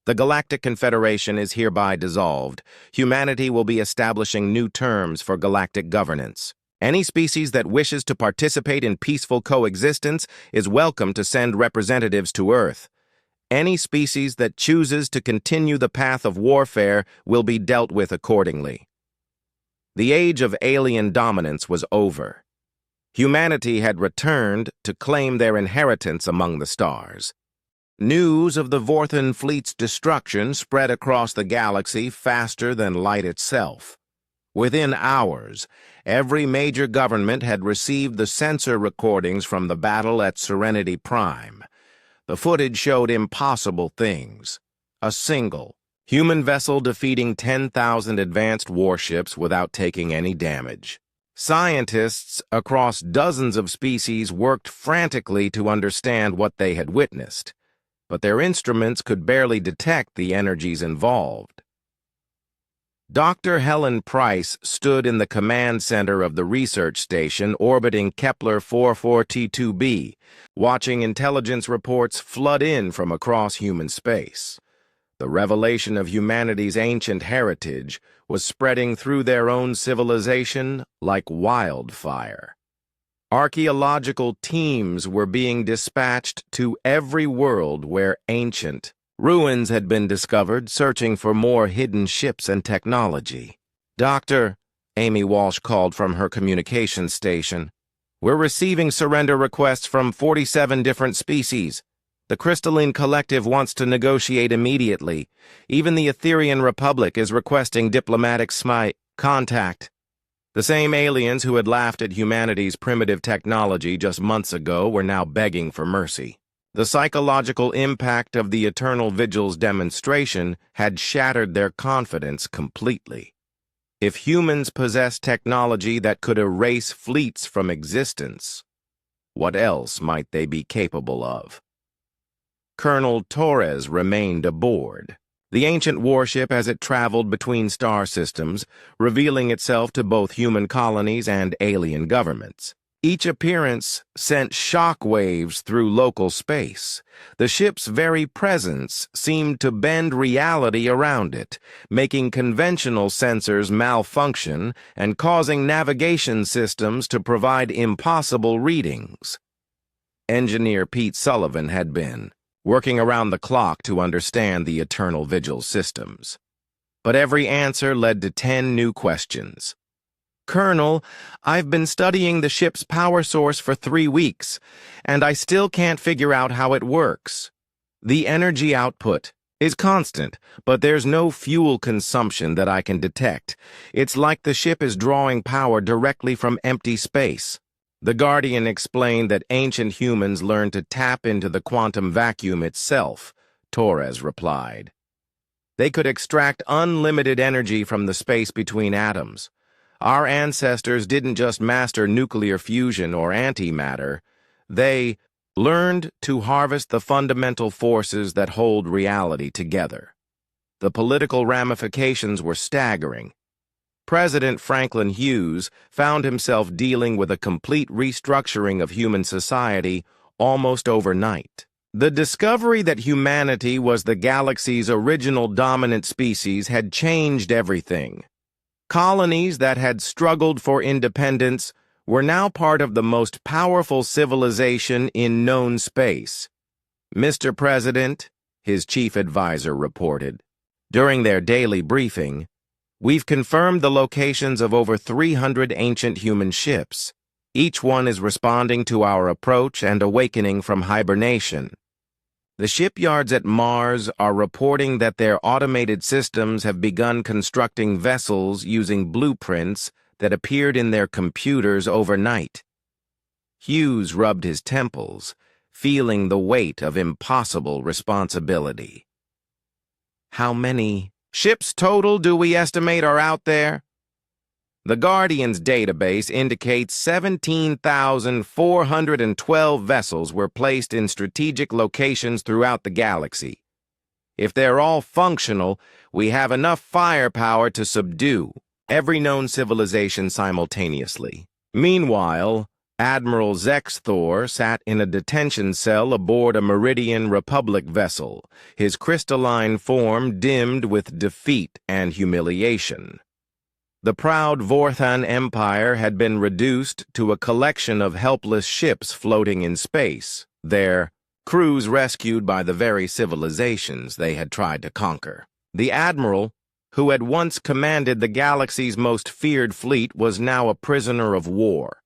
"The Galactic Confederation is hereby dissolved. Humanity will be establishing new terms for galactic governance. Any species that wishes to participate in peaceful coexistence is welcome to send representatives to Earth. Any species that chooses to continue the path of warfare will be dealt with accordingly." The age of alien dominance was over. Humanity had returned to claim their inheritance among the stars. News of the Vorthon fleet's destruction spread across the galaxy faster than light itself. Within hours, every major government had received the sensor recordings from the battle at Serenity Prime. The footage showed impossible things. A single human vessel defeating 10,000 advanced warships without taking any damage. Scientists across dozens of species worked frantically to understand what they had witnessed, but their instruments could barely detect the energies involved. Dr. Helen Price stood in the command center of the research station orbiting Kepler 44T2b, watching intelligence reports flood in from across human space. The revelation of humanity's ancient heritage was spreading through their own civilization like wildfire. Archaeological teams were being dispatched to every world where ancient ruins had been discovered, searching for more hidden ships and technology. "Doctor," Amy Walsh called from her communications station, "we're receiving surrender requests from 47 different species. The Crystalline Collective wants to negotiate immediately. Even the Etherian Republic is requesting diplomatic contact." The same aliens who had laughed at humanity's primitive technology just months ago were now begging for mercy. The psychological impact of the Eternal Vigil's demonstration had shattered their confidence completely. If humans possessed technology that could erase fleets from existence, what else might they be capable of? Colonel Torres remained aboard the ancient warship as it traveled between star systems, revealing itself to both human colonies and alien governments. Each appearance sent shock waves through local space. The ship's very presence seemed to bend reality around it, making conventional sensors malfunction and causing navigation systems to provide impossible readings. Engineer Pete Sullivan had been working around the clock to understand the Eternal Vigil systems. But every answer led to 10 new questions. Colonel, I've been studying the ship's power source for 3 weeks, and I still can't figure out how it works. The energy output is constant, but there's no fuel consumption that I can detect. It's like the ship is drawing power directly from empty space. The Guardian explained that ancient humans learned to tap into the quantum vacuum itself, Torres replied. They could extract unlimited energy from the space between atoms. Our ancestors didn't just master nuclear fusion or antimatter, they learned to harvest the fundamental forces that hold reality together. The political ramifications were staggering. President Franklin Hughes found himself dealing with a complete restructuring of human society almost overnight. The discovery that humanity was the galaxy's original dominant species had changed everything. Colonies that had struggled for independence were now part of the most powerful civilization in known space. Mr. President, his chief advisor reported, during their daily briefing, we've confirmed the locations of over 300 ancient human ships. Each one is responding to our approach and awakening from hibernation. The shipyards at Mars are reporting that their automated systems have begun constructing vessels using blueprints that appeared in their computers overnight. Hughes rubbed his temples, feeling the weight of impossible responsibility. How many ships total do we estimate are out there? The Guardian's database indicates 17,412 vessels were placed in strategic locations throughout the galaxy. If they're all functional, we have enough firepower to subdue every known civilization simultaneously. Meanwhile, Admiral Zexthor sat in a detention cell aboard a Meridian Republic vessel, his crystalline form dimmed with defeat and humiliation. The proud Vorthan Empire had been reduced to a collection of helpless ships floating in space, their crews rescued by the very civilizations they had tried to conquer. The Admiral, who had once commanded the galaxy's most feared fleet, was now a prisoner of war.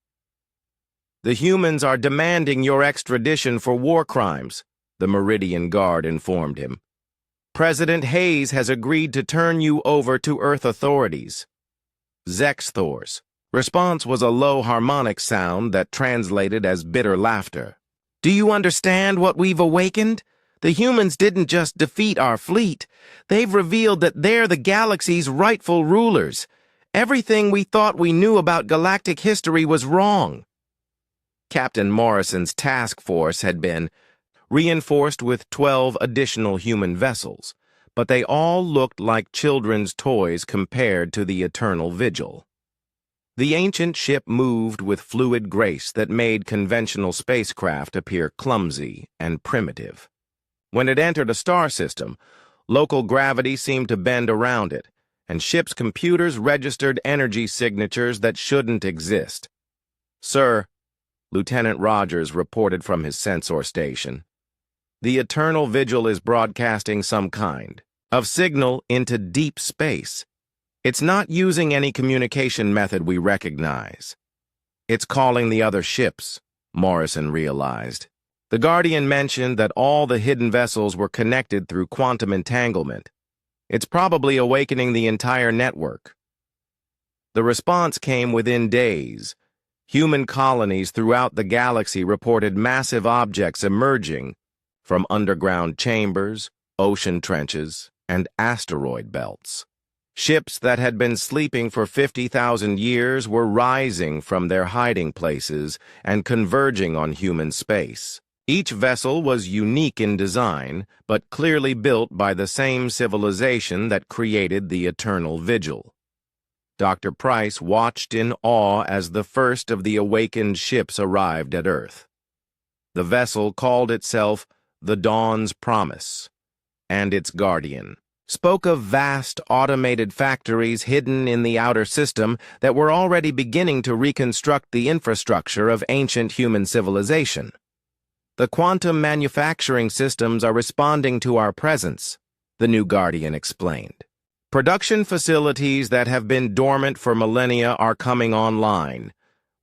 The humans are demanding your extradition for war crimes, the Meridian Guard informed him. President Hayes has agreed to turn you over to Earth authorities. Zexthor's response was a low harmonic sound that translated as bitter laughter. Do you understand what we've awakened? The humans didn't just defeat our fleet. They've revealed that they're the galaxy's rightful rulers. Everything we thought we knew about galactic history was wrong. Captain Morrison's task force had been reinforced with 12 additional human vessels, but they all looked like children's toys compared to the Eternal Vigil. The ancient ship moved with fluid grace that made conventional spacecraft appear clumsy and primitive. When it entered a star system, local gravity seemed to bend around it, and ship's computers registered energy signatures that shouldn't exist. Sir, Lieutenant Rogers reported from his sensor station, the Eternal Vigil is broadcasting some kind of signal into deep space. It's not using any communication method we recognize. It's calling the other ships, Morrison realized. The Guardian mentioned that all the hidden vessels were connected through quantum entanglement. It's probably awakening the entire network. The response came within days. Human colonies throughout the galaxy reported massive objects emerging from underground chambers, ocean trenches, and asteroid belts. Ships that had been sleeping for 50,000 years were rising from their hiding places and converging on human space. Each vessel was unique in design, but clearly built by the same civilization that created the Eternal Vigil. Dr. Price watched in awe as the first of the awakened ships arrived at Earth. The vessel called itself the Dawn's Promise, and its guardian spoke of vast automated factories hidden in the outer system that were already beginning to reconstruct the infrastructure of ancient human civilization. The quantum manufacturing systems are responding to our presence, the new guardian explained. Production facilities that have been dormant for millennia are coming online.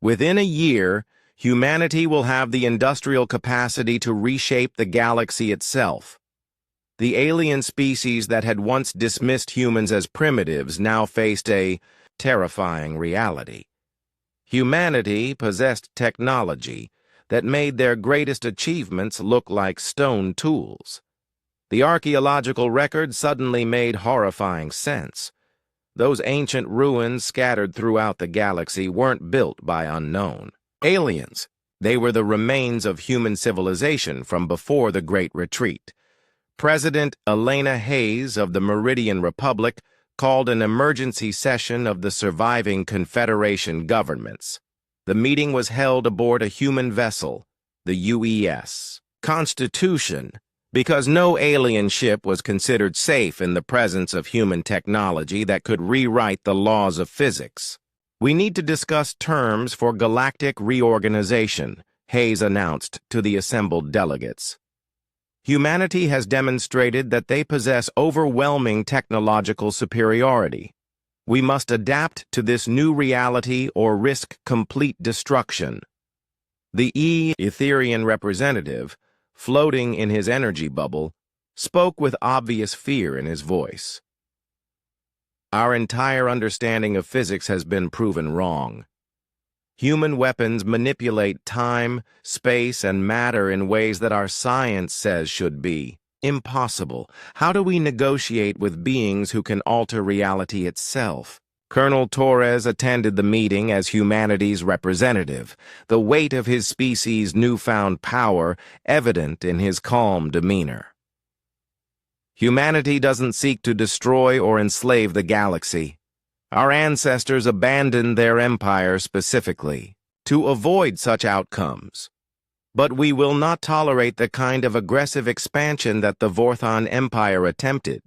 Within a year, humanity will have the industrial capacity to reshape the galaxy itself. The alien species that had once dismissed humans as primitives now faced a terrifying reality. Humanity possessed technology that made their greatest achievements look like stone tools. The archaeological record suddenly made horrifying sense. Those ancient ruins scattered throughout the galaxy weren't built by unknown aliens. They were the remains of human civilization from before the Great Retreat. President Elena Hayes of the Meridian Republic called an emergency session of the surviving Confederation governments. The meeting was held aboard a human vessel, the UES Constitution, because no alien ship was considered safe in the presence of human technology that could rewrite the laws of physics. We need to discuss terms for galactic reorganization, Hayes announced to the assembled delegates. Humanity has demonstrated that they possess overwhelming technological superiority. We must adapt to this new reality or risk complete destruction. The Etherian representative, floating in his energy bubble, spoke with obvious fear in his voice. Our entire understanding of physics has been proven wrong. Human weapons manipulate time, space, and matter in ways that our science says should be impossible. How do we negotiate with beings who can alter reality itself? Colonel Torres attended the meeting as humanity's representative, the weight of his species' newfound power evident in his calm demeanor. Humanity doesn't seek to destroy or enslave the galaxy. Our ancestors abandoned their empire specifically to avoid such outcomes. But we will not tolerate the kind of aggressive expansion that the Vorthon Empire attempted.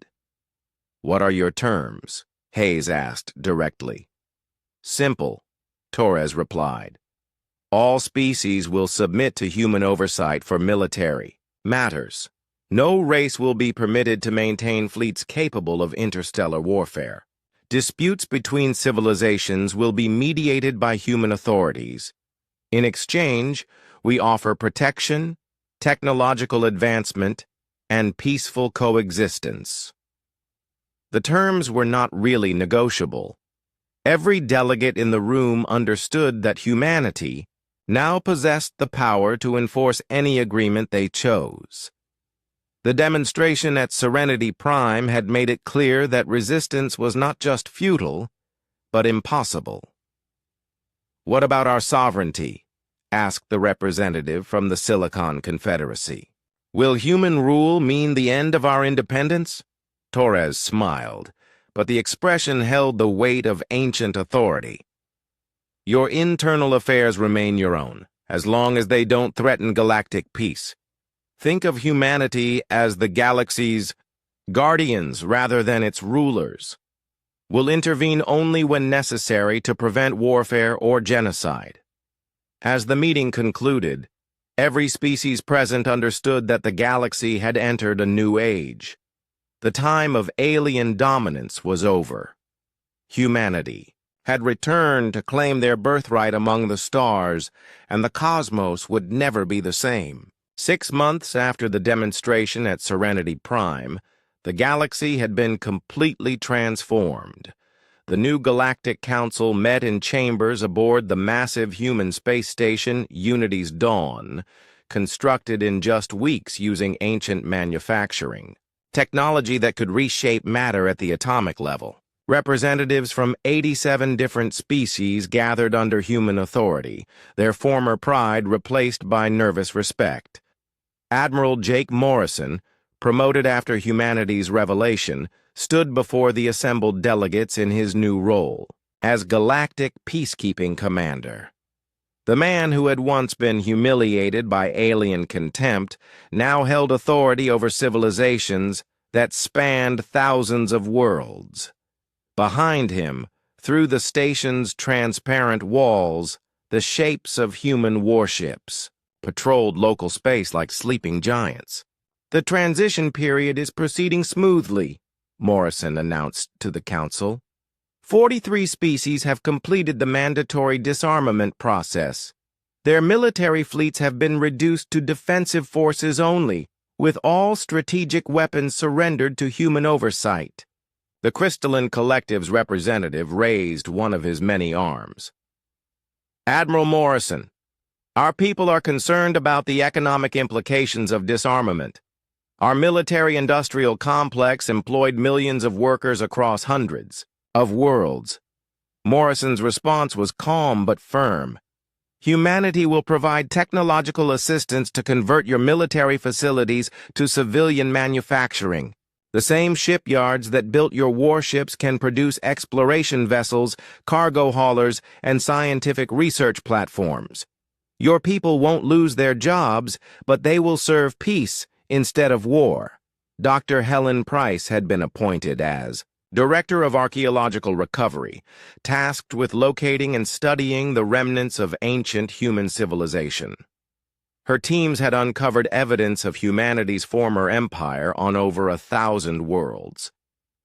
What are your terms? Hayes asked directly. Simple, Torres replied. All species will submit to human oversight for military matters. No race will be permitted to maintain fleets capable of interstellar warfare. Disputes between civilizations will be mediated by human authorities. In exchange, we offer protection, technological advancement, and peaceful coexistence. The terms were not really negotiable. Every delegate in the room understood that humanity now possessed the power to enforce any agreement they chose. The demonstration at Serenity Prime had made it clear that resistance was not just futile, but impossible. What about our sovereignty? Asked the representative from the Silicon Confederacy. Will human rule mean the end of our independence? Torres smiled, but the expression held the weight of ancient authority. Your internal affairs remain your own, as long as they don't threaten galactic peace. Think of humanity as the galaxy's guardians rather than its rulers. We'll intervene only when necessary to prevent warfare or genocide. As the meeting concluded, every species present understood that the galaxy had entered a new age. The time of alien dominance was over. Humanity had returned to claim their birthright among the stars, and the cosmos would never be the same. 6 months after the demonstration at Serenity Prime, the galaxy had been completely transformed. The new Galactic Council met in chambers aboard the massive human space station Unity's Dawn, constructed in just weeks using ancient manufacturing, technology that could reshape matter at the atomic level. Representatives from 87 different species gathered under human authority, their former pride replaced by nervous respect. Admiral Jake Morrison, promoted after humanity's revelation, stood before the assembled delegates in his new role as Galactic Peacekeeping Commander. The man who had once been humiliated by alien contempt now held authority over civilizations that spanned thousands of worlds. Behind him, through the station's transparent walls, the shapes of human warships patrolled local space like sleeping giants. "The transition period is proceeding smoothly," Morrison announced to the Council. 43 species have completed the mandatory disarmament process. Their military fleets have been reduced to defensive forces only, with all strategic weapons surrendered to human oversight. The Crystalline Collective's representative raised one of his many arms. "Admiral Morrison, our people are concerned about the economic implications of disarmament. Our military-industrial complex employed millions of workers across hundreds of worlds." Morrison's response was calm but firm. "Humanity will provide technological assistance to convert your military facilities to civilian manufacturing. The same shipyards that built your warships can produce exploration vessels, cargo haulers, and scientific research platforms. Your people won't lose their jobs, but they will serve peace instead of war." Dr. Helen Price had been appointed as Director of Archaeological Recovery, tasked with locating and studying the remnants of ancient human civilization. Her teams had uncovered evidence of humanity's former empire on over 1,000 worlds.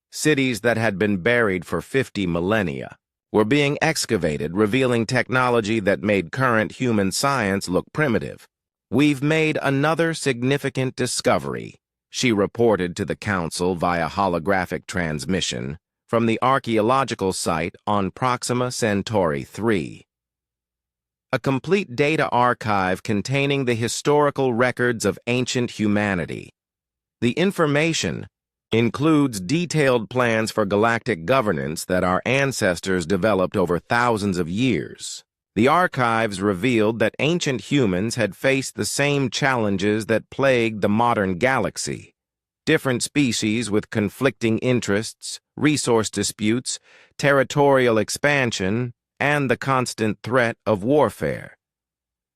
Cities that had been buried for 50 millennia were being excavated, revealing technology that made current human science look primitive. "We've made another significant discovery," she reported to the Council via holographic transmission from the archaeological site on Proxima Centauri 3. A complete data archive containing the historical records of ancient humanity. The information includes detailed plans for galactic governance that our ancestors developed over thousands of years. The archives revealed that ancient humans had faced the same challenges that plagued the modern galaxy. Different species with conflicting interests, resource disputes, territorial expansion, and the constant threat of warfare.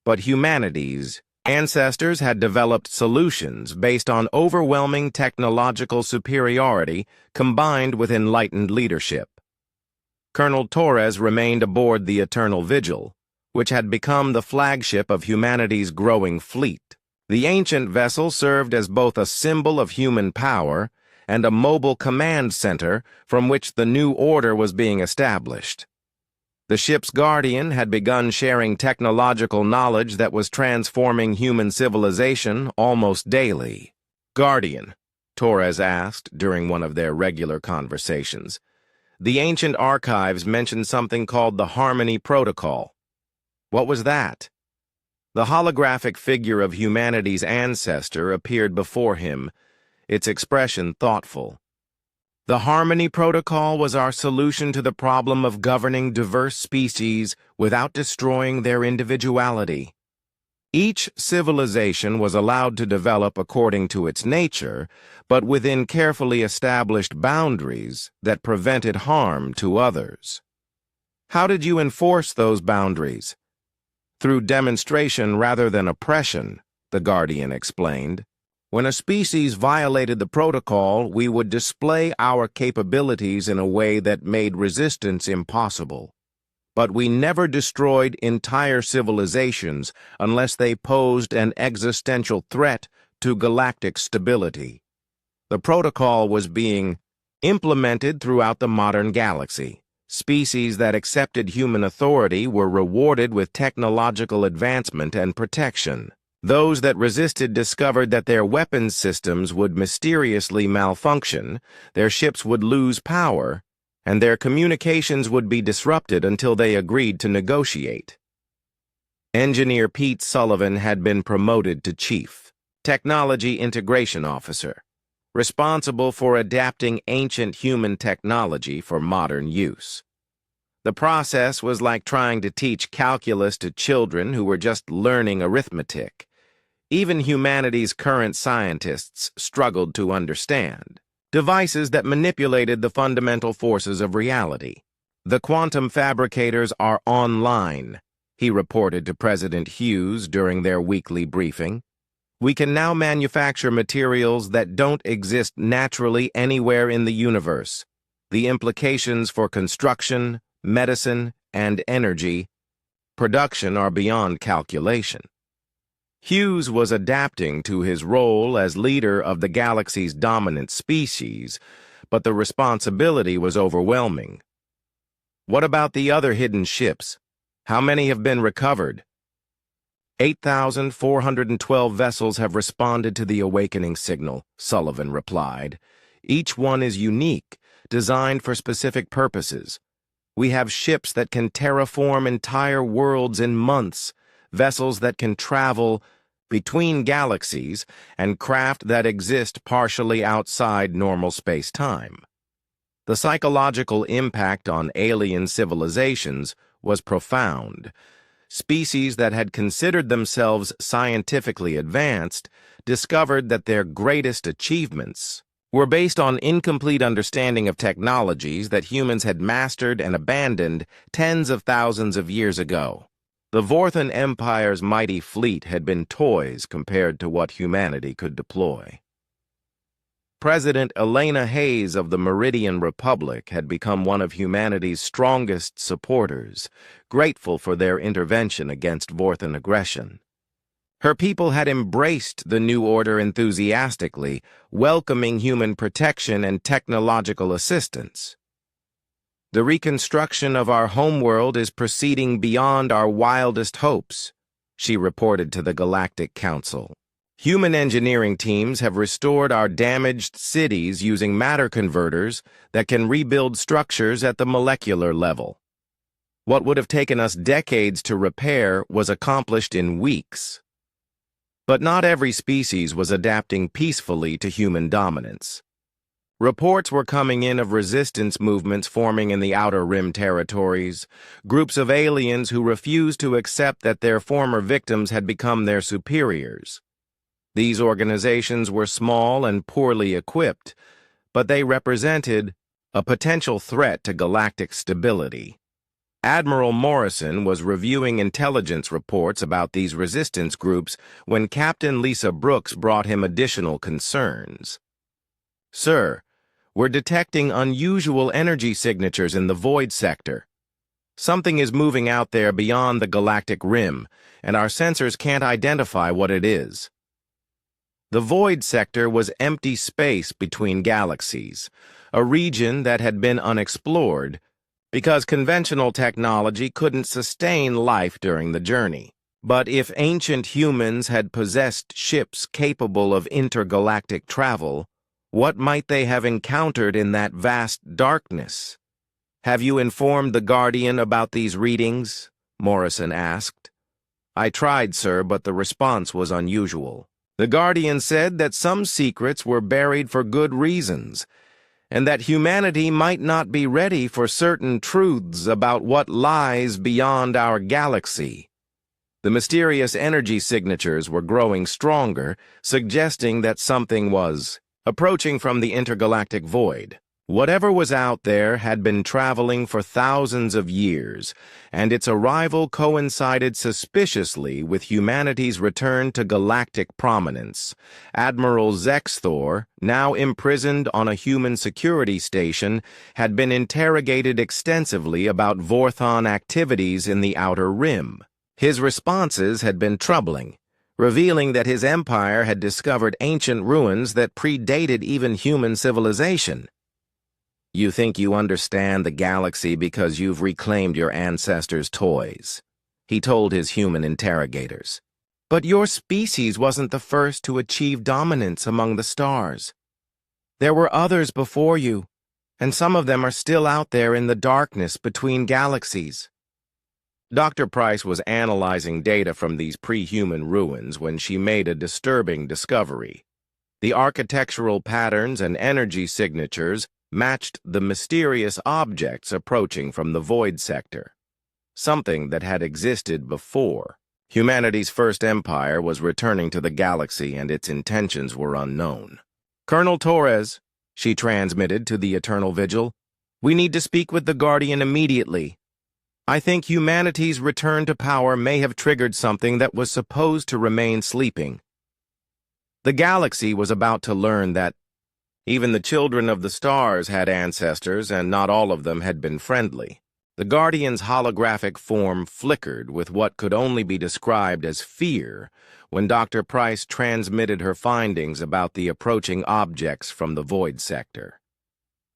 But humanity's ancestors had developed solutions based on overwhelming technological superiority combined with enlightened leadership. Colonel Torres remained aboard the Eternal Vigil, which had become the flagship of humanity's growing fleet. The ancient vessel served as both a symbol of human power and a mobile command center from which the new order was being established. The ship's guardian had begun sharing technological knowledge that was transforming human civilization almost daily. "Guardian," Torres asked during one of their regular conversations. "The ancient archives mentioned something called the Harmony Protocol. What was that?" The holographic figure of humanity's ancestor appeared before him, its expression thoughtful. "The Harmony Protocol was our solution to the problem of governing diverse species without destroying their individuality. Each civilization was allowed to develop according to its nature, but within carefully established boundaries that prevented harm to others." "How did you enforce those boundaries?" "Through demonstration rather than oppression," the Guardian explained. "When a species violated the protocol, we would display our capabilities in a way that made resistance impossible. But we never destroyed entire civilizations unless they posed an existential threat to galactic stability. The protocol was being implemented throughout the modern galaxy. Species that accepted human authority were rewarded with technological advancement and protection. Those that resisted discovered that their weapons systems would mysteriously malfunction, their ships would lose power, and their communications would be disrupted until they agreed to negotiate." Engineer Pete Sullivan had been promoted to Chief Technology Integration Officer, responsible for adapting ancient human technology for modern use. The process was like trying to teach calculus to children who were just learning arithmetic. Even humanity's current scientists struggled to understand devices that manipulated the fundamental forces of reality. The quantum fabricators are online, he reported to President Hughes during their weekly briefing. We can now manufacture materials that don't exist naturally anywhere in the universe. The implications for construction, medicine, and energy production are beyond calculation. Hughes was adapting to his role as leader of the galaxy's dominant species, but the responsibility was overwhelming. What about the other hidden ships? How many have been recovered? 8,412 vessels have responded to the awakening signal, Sullivan replied. Each one is unique, designed for specific purposes. We have ships that can terraform entire worlds in months, vessels that can travel between galaxies, and craft that exist partially outside normal space-time. The psychological impact on alien civilizations was profound. Species that had considered themselves scientifically advanced discovered that their greatest achievements were based on incomplete understanding of technologies that humans had mastered and abandoned tens of thousands of years ago. The Vorthan Empire's mighty fleet had been toys compared to what humanity could deploy. President Elena Hayes of the Meridian Republic had become one of humanity's strongest supporters, grateful for their intervention against Vorthan aggression. Her people had embraced the new order enthusiastically, welcoming human protection and technological assistance. The reconstruction of our homeworld is proceeding beyond our wildest hopes, she reported to the Galactic Council. Human engineering teams have restored our damaged cities using matter converters that can rebuild structures at the molecular level. What would have taken us decades to repair was accomplished in weeks. But not every species was adapting peacefully to human dominance. Reports were coming in of resistance movements forming in the Outer Rim territories, groups of aliens who refused to accept that their former victims had become their superiors. These organizations were small and poorly equipped, but they represented a potential threat to galactic stability. Admiral Morrison was reviewing intelligence reports about these resistance groups when Captain Lisa Brooks brought him additional concerns. Sir, we're detecting unusual energy signatures in the void sector. Something is moving out there beyond the galactic rim, and our sensors can't identify what it is. The void sector was empty space between galaxies, a region that had been unexplored because conventional technology couldn't sustain life during the journey. But if ancient humans had possessed ships capable of intergalactic travel, what might they have encountered in that vast darkness? Have you informed the Guardian about these readings? Morrison asked. I tried, sir, but the response was unusual. The Guardian said that some secrets were buried for good reasons, and that humanity might not be ready for certain truths about what lies beyond our galaxy. The mysterious energy signatures were growing stronger, suggesting that something was approaching from the intergalactic void. Whatever was out there had been traveling for thousands of years, and its arrival coincided suspiciously with humanity's return to galactic prominence. Admiral Zexthor, now imprisoned on a human security station, had been interrogated extensively about Vorthon activities in the Outer Rim. His responses had been troubling, revealing that his empire had discovered ancient ruins that predated even human civilization. You think you understand the galaxy because you've reclaimed your ancestors' toys, he told his human interrogators. But your species wasn't the first to achieve dominance among the stars. There were others before you, and some of them are still out there in the darkness between galaxies. Dr. Price was analyzing data from these pre-human ruins when she made a disturbing discovery. The architectural patterns and energy signatures matched the mysterious objects approaching from the void sector, something that had existed before. Humanity's first empire was returning to the galaxy and its intentions were unknown. "Colonel Torres," she transmitted to the Eternal Vigil, "we need to speak with the Guardian immediately. I think humanity's return to power may have triggered something that was supposed to remain sleeping." The galaxy was about to learn that even the children of the stars had ancestors and not all of them had been friendly. The Guardian's holographic form flickered with what could only be described as fear when Dr. Price transmitted her findings about the approaching objects from the void sector.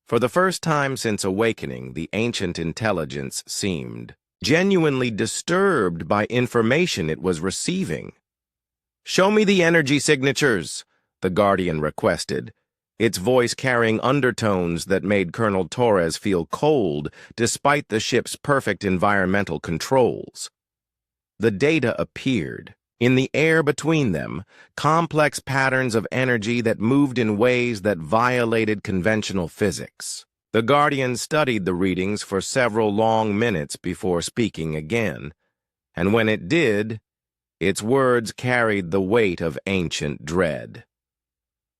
For the first time since awakening, the ancient intelligence seemed genuinely disturbed by information it was receiving. "Show me the energy signatures," the Guardian requested, its voice carrying undertones that made Colonel Torres feel cold despite the ship's perfect environmental controls. The data appeared. In the air between them, complex patterns of energy that moved in ways that violated conventional physics. The Guardian studied the readings for several long minutes before speaking again, and when it did, its words carried the weight of ancient dread.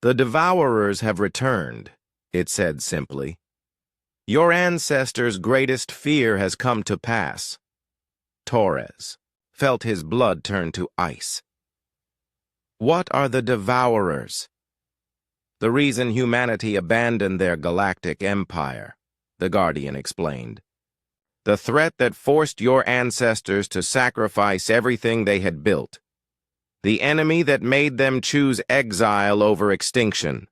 "The Devourers have returned," it said simply. "Your ancestors' greatest fear has come to pass." Torres felt his blood turn to ice. "What are the Devourers?" "The reason humanity abandoned their galactic empire," the Guardian explained. "The threat that forced your ancestors to sacrifice everything they had built. The enemy that made them choose exile over extinction."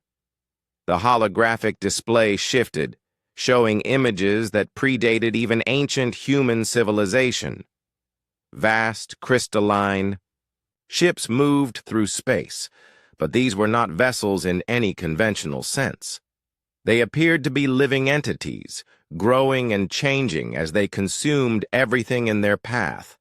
The holographic display shifted, showing images that predated even ancient human civilization. Vast, crystalline ships moved through space, but these were not vessels in any conventional sense. They appeared to be living entities, growing and changing as they consumed everything in their path.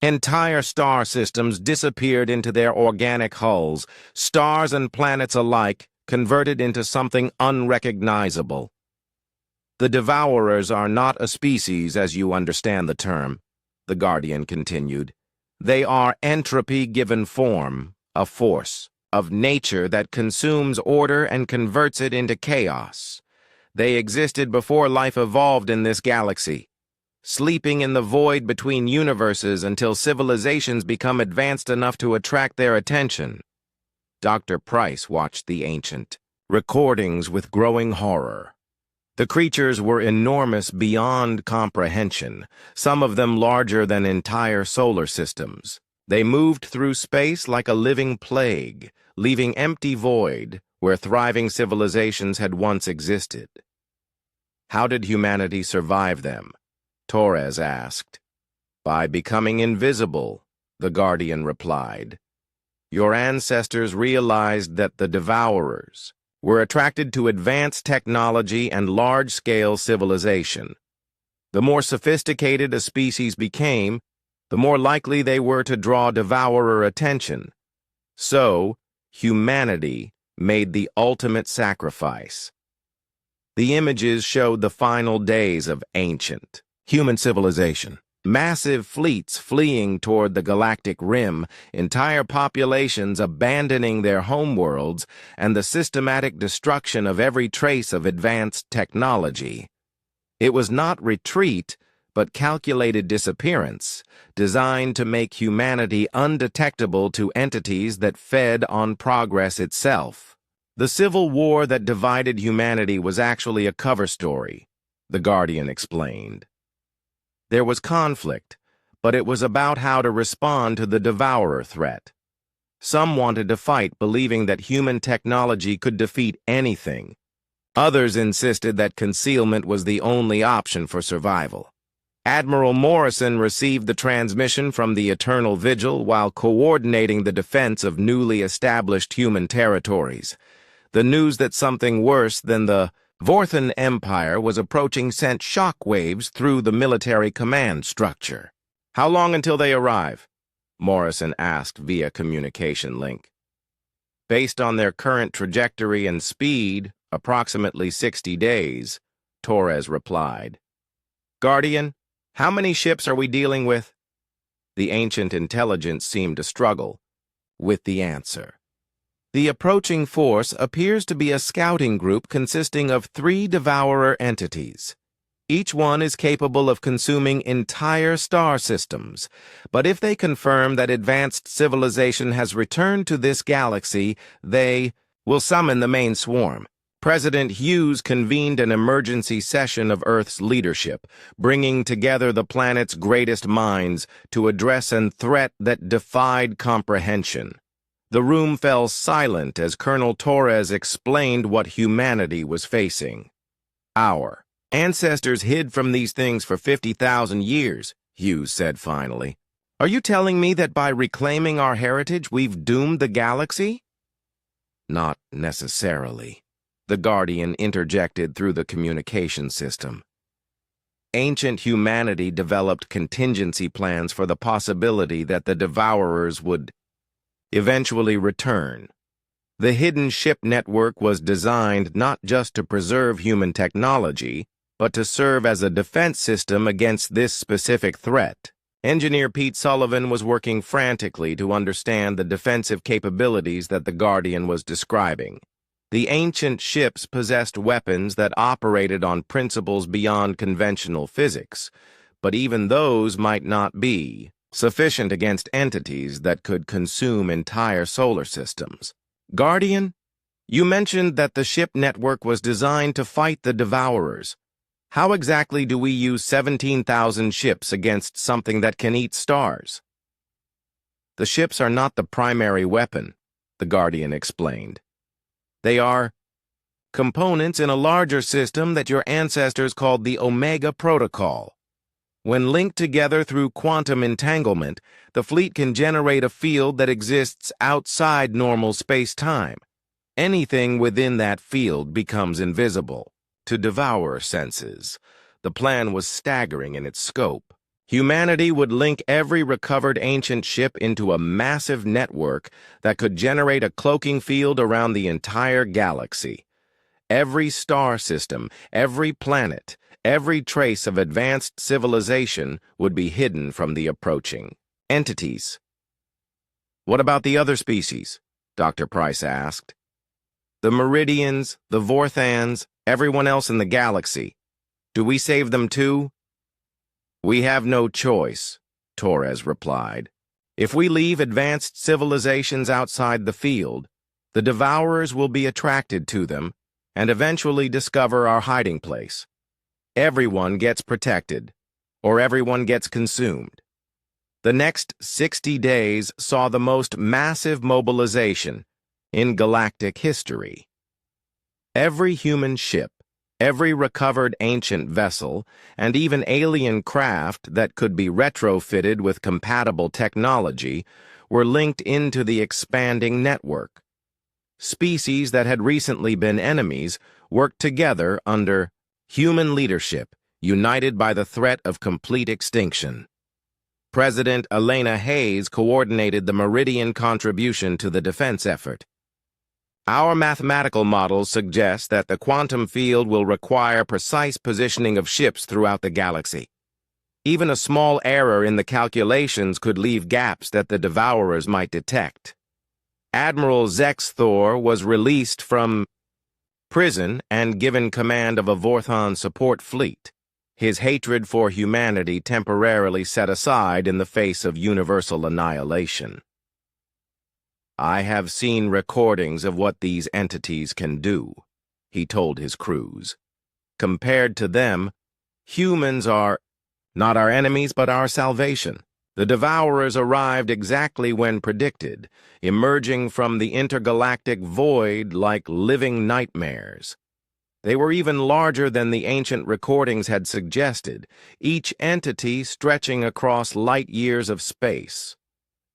Entire star systems disappeared into their organic hulls, stars and planets alike converted into something unrecognizable. "The Devourers are not a species as you understand the term," the Guardian continued. "They are entropy given form, a force of nature that consumes order and converts it into chaos. They existed before life evolved in this galaxy, sleeping in the void between universes until civilizations become advanced enough to attract their attention." Dr. Price watched the ancient recordings with growing horror. The creatures were enormous beyond comprehension, some of them larger than entire solar systems. They moved through space like a living plague, leaving empty void where thriving civilizations had once existed. "How did humanity survive them?" Torres asked. "By becoming invisible," the Guardian replied. "Your ancestors realized that the Devourers were attracted to advanced technology and large-scale civilization. The more sophisticated a species became, the more likely they were to draw devourer attention. So, humanity made the ultimate sacrifice." The images showed the final days of ancient human civilization. Massive fleets fleeing toward the galactic rim, entire populations abandoning their homeworlds, and the systematic destruction of every trace of advanced technology. It was not retreat, but calculated disappearance, designed to make humanity undetectable to entities that fed on progress itself. The civil war that divided humanity was actually a cover story, the Guardian explained. There was conflict, but it was about how to respond to the devourer threat. Some wanted to fight, believing that human technology could defeat anything. Others insisted that concealment was the only option for survival. Admiral Morrison received the transmission from the Eternal Vigil while coordinating the defense of newly established human territories. The news that something worse than the Vorthan Empire was approaching sent shockwaves through the military command structure. How long until they arrive? Morrison asked via communication link. Based on their current trajectory and speed, approximately 60 days, Torres replied. Guardian, how many ships are we dealing with? The ancient intelligence seemed to struggle with the answer. The approaching force appears to be a scouting group consisting of 3 devourer entities. Each one is capable of consuming entire star systems, but if they confirm that advanced civilization has returned to this galaxy, they will summon the main swarm. President Hughes convened an emergency session of Earth's leadership, bringing together the planet's greatest minds to address a threat that defied comprehension. The room fell silent as Colonel Torres explained what humanity was facing. Our ancestors hid from these things for 50,000 years, Hughes said finally. Are you telling me that by reclaiming our heritage, we've doomed the galaxy? Not necessarily, the Guardian interjected through the communication system. Ancient humanity developed contingency plans for the possibility that the Devourers would eventually return. The hidden ship network was designed not just to preserve human technology, but to serve as a defense system against this specific threat. Engineer Pete Sullivan was working frantically to understand the defensive capabilities that the Guardian was describing. The ancient ships possessed weapons that operated on principles beyond conventional physics, but even those might not be sufficient against entities that could consume entire solar systems. Guardian, you mentioned that the ship network was designed to fight the Devourers. How exactly do we use 17,000 ships against something that can eat stars? The ships are not the primary weapon, the Guardian explained. They are components in a larger system that your ancestors called the Omega Protocol. When linked together through quantum entanglement, the fleet can generate a field that exists outside normal space-time. Anything within that field becomes invisible to devourer senses. The plan was staggering in its scope. Humanity would link every recovered ancient ship into a massive network that could generate a cloaking field around the entire galaxy. Every star system, every planet, every trace of advanced civilization would be hidden from the approaching entities. What about the other species? Dr. Price asked. The Meridians, the Vorthans, everyone else in the galaxy. Do we save them too? We have no choice, Torres replied. If we leave advanced civilizations outside the field, the Devourers will be attracted to them and eventually discover our hiding place. Everyone gets protected, or everyone gets consumed. The next 60 days saw the most massive mobilization in galactic history. Every human ship, every recovered ancient vessel, and even alien craft that could be retrofitted with compatible technology were linked into the expanding network. Species that had recently been enemies worked together under human leadership, united by the threat of complete extinction. President Elena Hayes coordinated the Meridian contribution to the defense effort. Our mathematical models suggest that the quantum field will require precise positioning of ships throughout the galaxy. Even a small error in the calculations could leave gaps that the Devourers might detect. Admiral Zex Thor was released from prison and given command of a Vorthon support fleet, his hatred for humanity temporarily set aside in the face of universal annihilation. I have seen recordings of what these entities can do, he told his crews. Compared to them, humans are not our enemies but our salvation. The Devourers arrived exactly when predicted, emerging from the intergalactic void like living nightmares. They were even larger than the ancient recordings had suggested, each entity stretching across light years of space.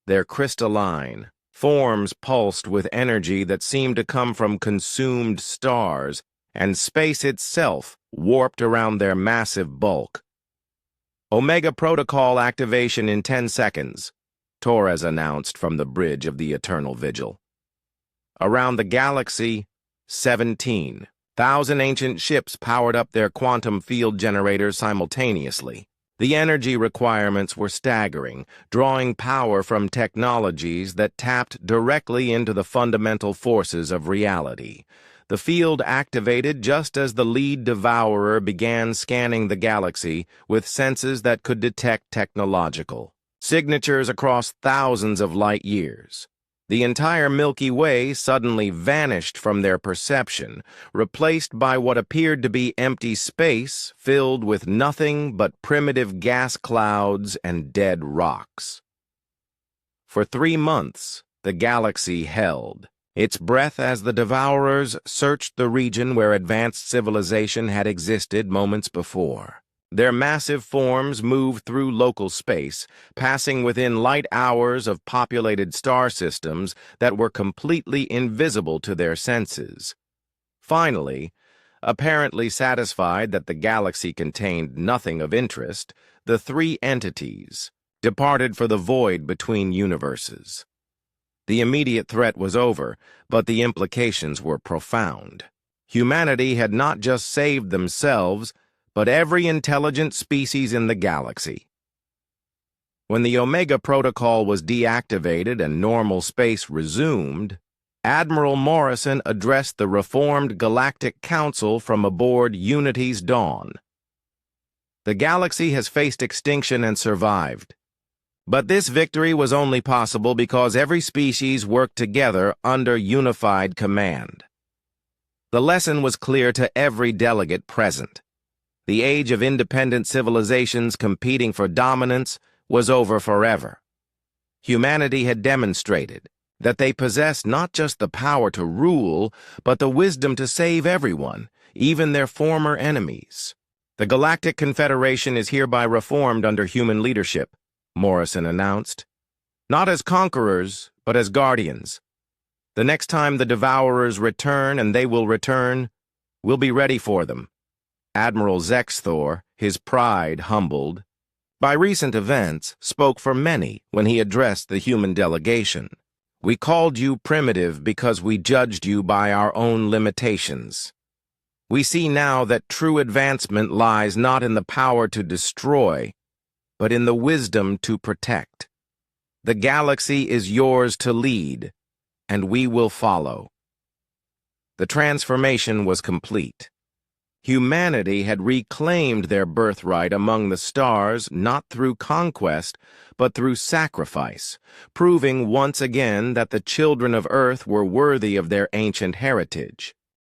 Their crystalline forms pulsed with energy that seemed to come from consumed stars, and space itself warped around their massive bulk. Omega Protocol activation in 10 seconds, Torres announced from the bridge of the Eternal Vigil. Around the galaxy, 17,000 ancient ships powered up their quantum field generators simultaneously. The energy requirements were staggering, drawing power from technologies that tapped directly into the fundamental forces of reality. The field activated just as the lead devourer began scanning the galaxy with senses that could detect technological signatures across thousands of light years. The entire Milky Way suddenly vanished from their perception, replaced by what appeared to be empty space filled with nothing but primitive gas clouds and dead rocks. For 3 months, the galaxy held its breath as the devourers searched the region where advanced civilization had existed moments before. Their massive forms moved through local space, passing within light hours of populated star systems that were completely invisible to their senses. Finally, apparently satisfied that the galaxy contained nothing of interest, the 3 entities departed for the void between universes. The immediate threat was over, but the implications were profound. Humanity had not just saved themselves, but every intelligent species in the galaxy. When the Omega Protocol was deactivated and normal space resumed, Admiral Morrison addressed the reformed Galactic Council from aboard Unity's Dawn. The galaxy has faced extinction and survived. But this victory was only possible because every species worked together under unified command. The lesson was clear to every delegate present. The age of independent civilizations competing for dominance was over forever. Humanity had demonstrated that they possessed not just the power to rule, but the wisdom to save everyone, even their former enemies. The Galactic Confederation is hereby reformed under human leadership, Morrison announced. Not as conquerors, but as guardians. The next time the Devourers return, and they will return, we'll be ready for them. Admiral Zexthor, his pride humbled, by recent events, spoke for many when he addressed the human delegation. We called you primitive because we judged you by our own limitations. We see now that true advancement lies not in the power to destroy, but in the wisdom to protect. The galaxy is yours to lead, and we will follow. The transformation was complete. Humanity had reclaimed their birthright among the stars not through conquest, but through sacrifice, proving once again that the children of Earth were worthy of their ancient heritage.